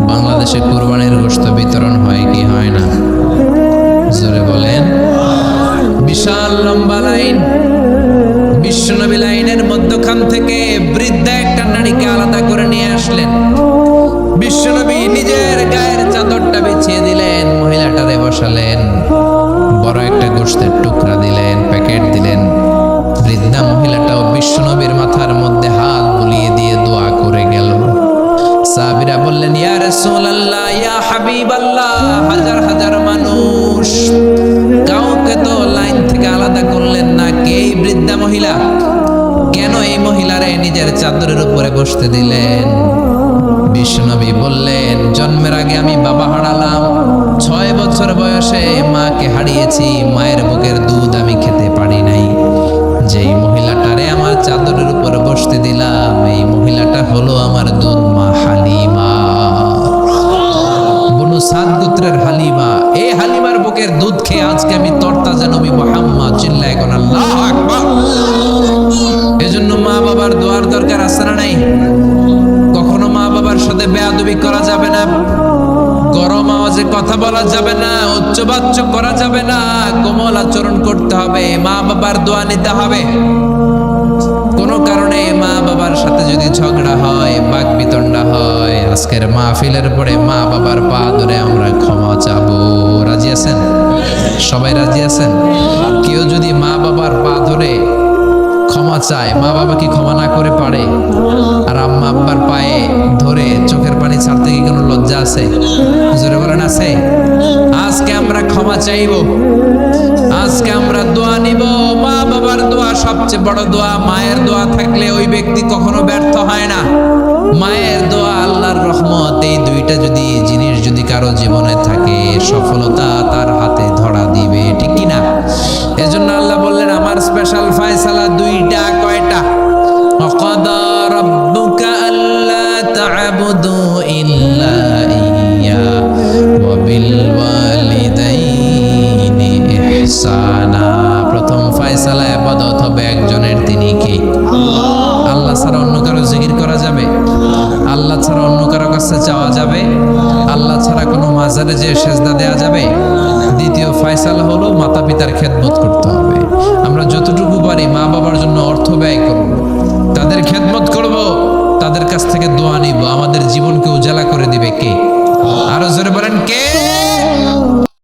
বাংলাদেশে কুরবানির গোশত বিতরণ হয় কি হয় না? জোরে বলেন। বিশাল লম্বা লাইন। বিশ্বনবী লাইনের মধ্যখান থেকে বৃদ্ধা একটা নারীকে আলাদা করে নিয়ে আসলেন। বিশ্বনবী নিজের গায়ের চাদরটা বিছিয়ে দিলেন, মহিলাটারে বসালেন, বড় একটা গোশতের টুকরা দিলেন, প্যাকেট দিলেন। বৃদ্ধা মহিলাটাও বিশ্বনবীর মাথার মধ্যে হাত বুলিয়ে দিয়ে দোয়া করে গেল। সাহাবীরা বললেন, ইয়া রাসূলুল্লাহ, ইয়া হাবিবাল্লাহ, হাজার হাজার মানুষ, কাউকে তো লাইন থেকে আলাদা করলেন না, কে এই বৃদ্ধা মহিলা? কেন এই মহিলারে নিজের চাদরের উপরে বসতে দিলেন? বিশ্বনবী বললেন, জন্মের আগে আমি বাবা হারালাম, 6 বছর বয়সে মাকে হারিয়েছি, মায়ের বুকের দুধ আমি খেতে পারি নাই। যেই মহিলাটারে আমার চাদরের উপর বসতে দিলাম, এই মহিলাটা হলো আমার দুধ মা হালিমা, বনু সাদ গোত্রের হালিমা। এই হালিমার বুকের দুধ খেয়ে আজকে আমি তরতাজা নবী মুহাম্মদ। চিল্লায় কোন আল্লাহু আকবার। এজন্য মা বাবার দোয়ার দরকার আছে না নাই? কখনো বেয়াদবি করা যাবে না, গরম আওয়াজে কথা বলা যাবে না, উচ্চবাচ্য করা যাবে না, কোমল আচরণ করতে হবে, মা বাবার দোয়া নিতে হবে। কোনো কারণে মা বাবার সাথে যদি ঝগড়া হয়, বাকবিতণ্ডা হয়, আজকের মাহফিলের পরে মা বাবার পা ধরে আমরা ক্ষমা চাবো। রাজি আছেন? সবাই রাজি আছেন? কেউ যদি মা বাবার পা ধরে ক্ষমা চায়, মা বাবা কি ক্ষমা না করে পারে? আর আম্মা আব্বার পায়ে ধরে চোখের পানি ছাড়তে কি কোনো লজ্জা আছে? জোরে বলেন আছে? আজকে আমরা ক্ষমা চাইবো, আজকে আমরা দোয়া নিব। মা বাবার দোয়া সবচেয়ে বড় দোয়া। মায়ের দোয়া থাকলে ওই ব্যক্তি কখনো ব্যর্থ হয় না। মায়ের দোয়া, আল্লাহর রহমত, এই দুইটা জিনিস যদি কারো জীবনে থাকে, সফলতা তার হাতে ধরা দিবে, ঠিক কি না? এজন্য আল্লাহ বললেন আমার স্পেশাল ফয়সালা দুইটা। কয়টা? ওয়াকাদা রাব্বুকা আল্লা তা'বুদু ইল্লা ইয়্যা ওয়া বিল ওয়ালিদাইনি ইহসানা। প্রথম ফয়সালা ইবাদত হবে একজনের, তিনি কি? আল্লাহ ছাড়া অন্য কারো জিকির করা যাবে? আল্লাহ ছাড়া অন্য কারো কাছে চাওয়া যাবে? আল্লাহ ছাড়া কোনো মাজারে যে সেজদা দেয়া যাবে? দ্বিতীয় ফয়সালা হলো মাতা পিতার খেদমত করতে হবে। আমরা যতটুকু পারি মা বাবার জন্য অর্থ ব্যয় করব।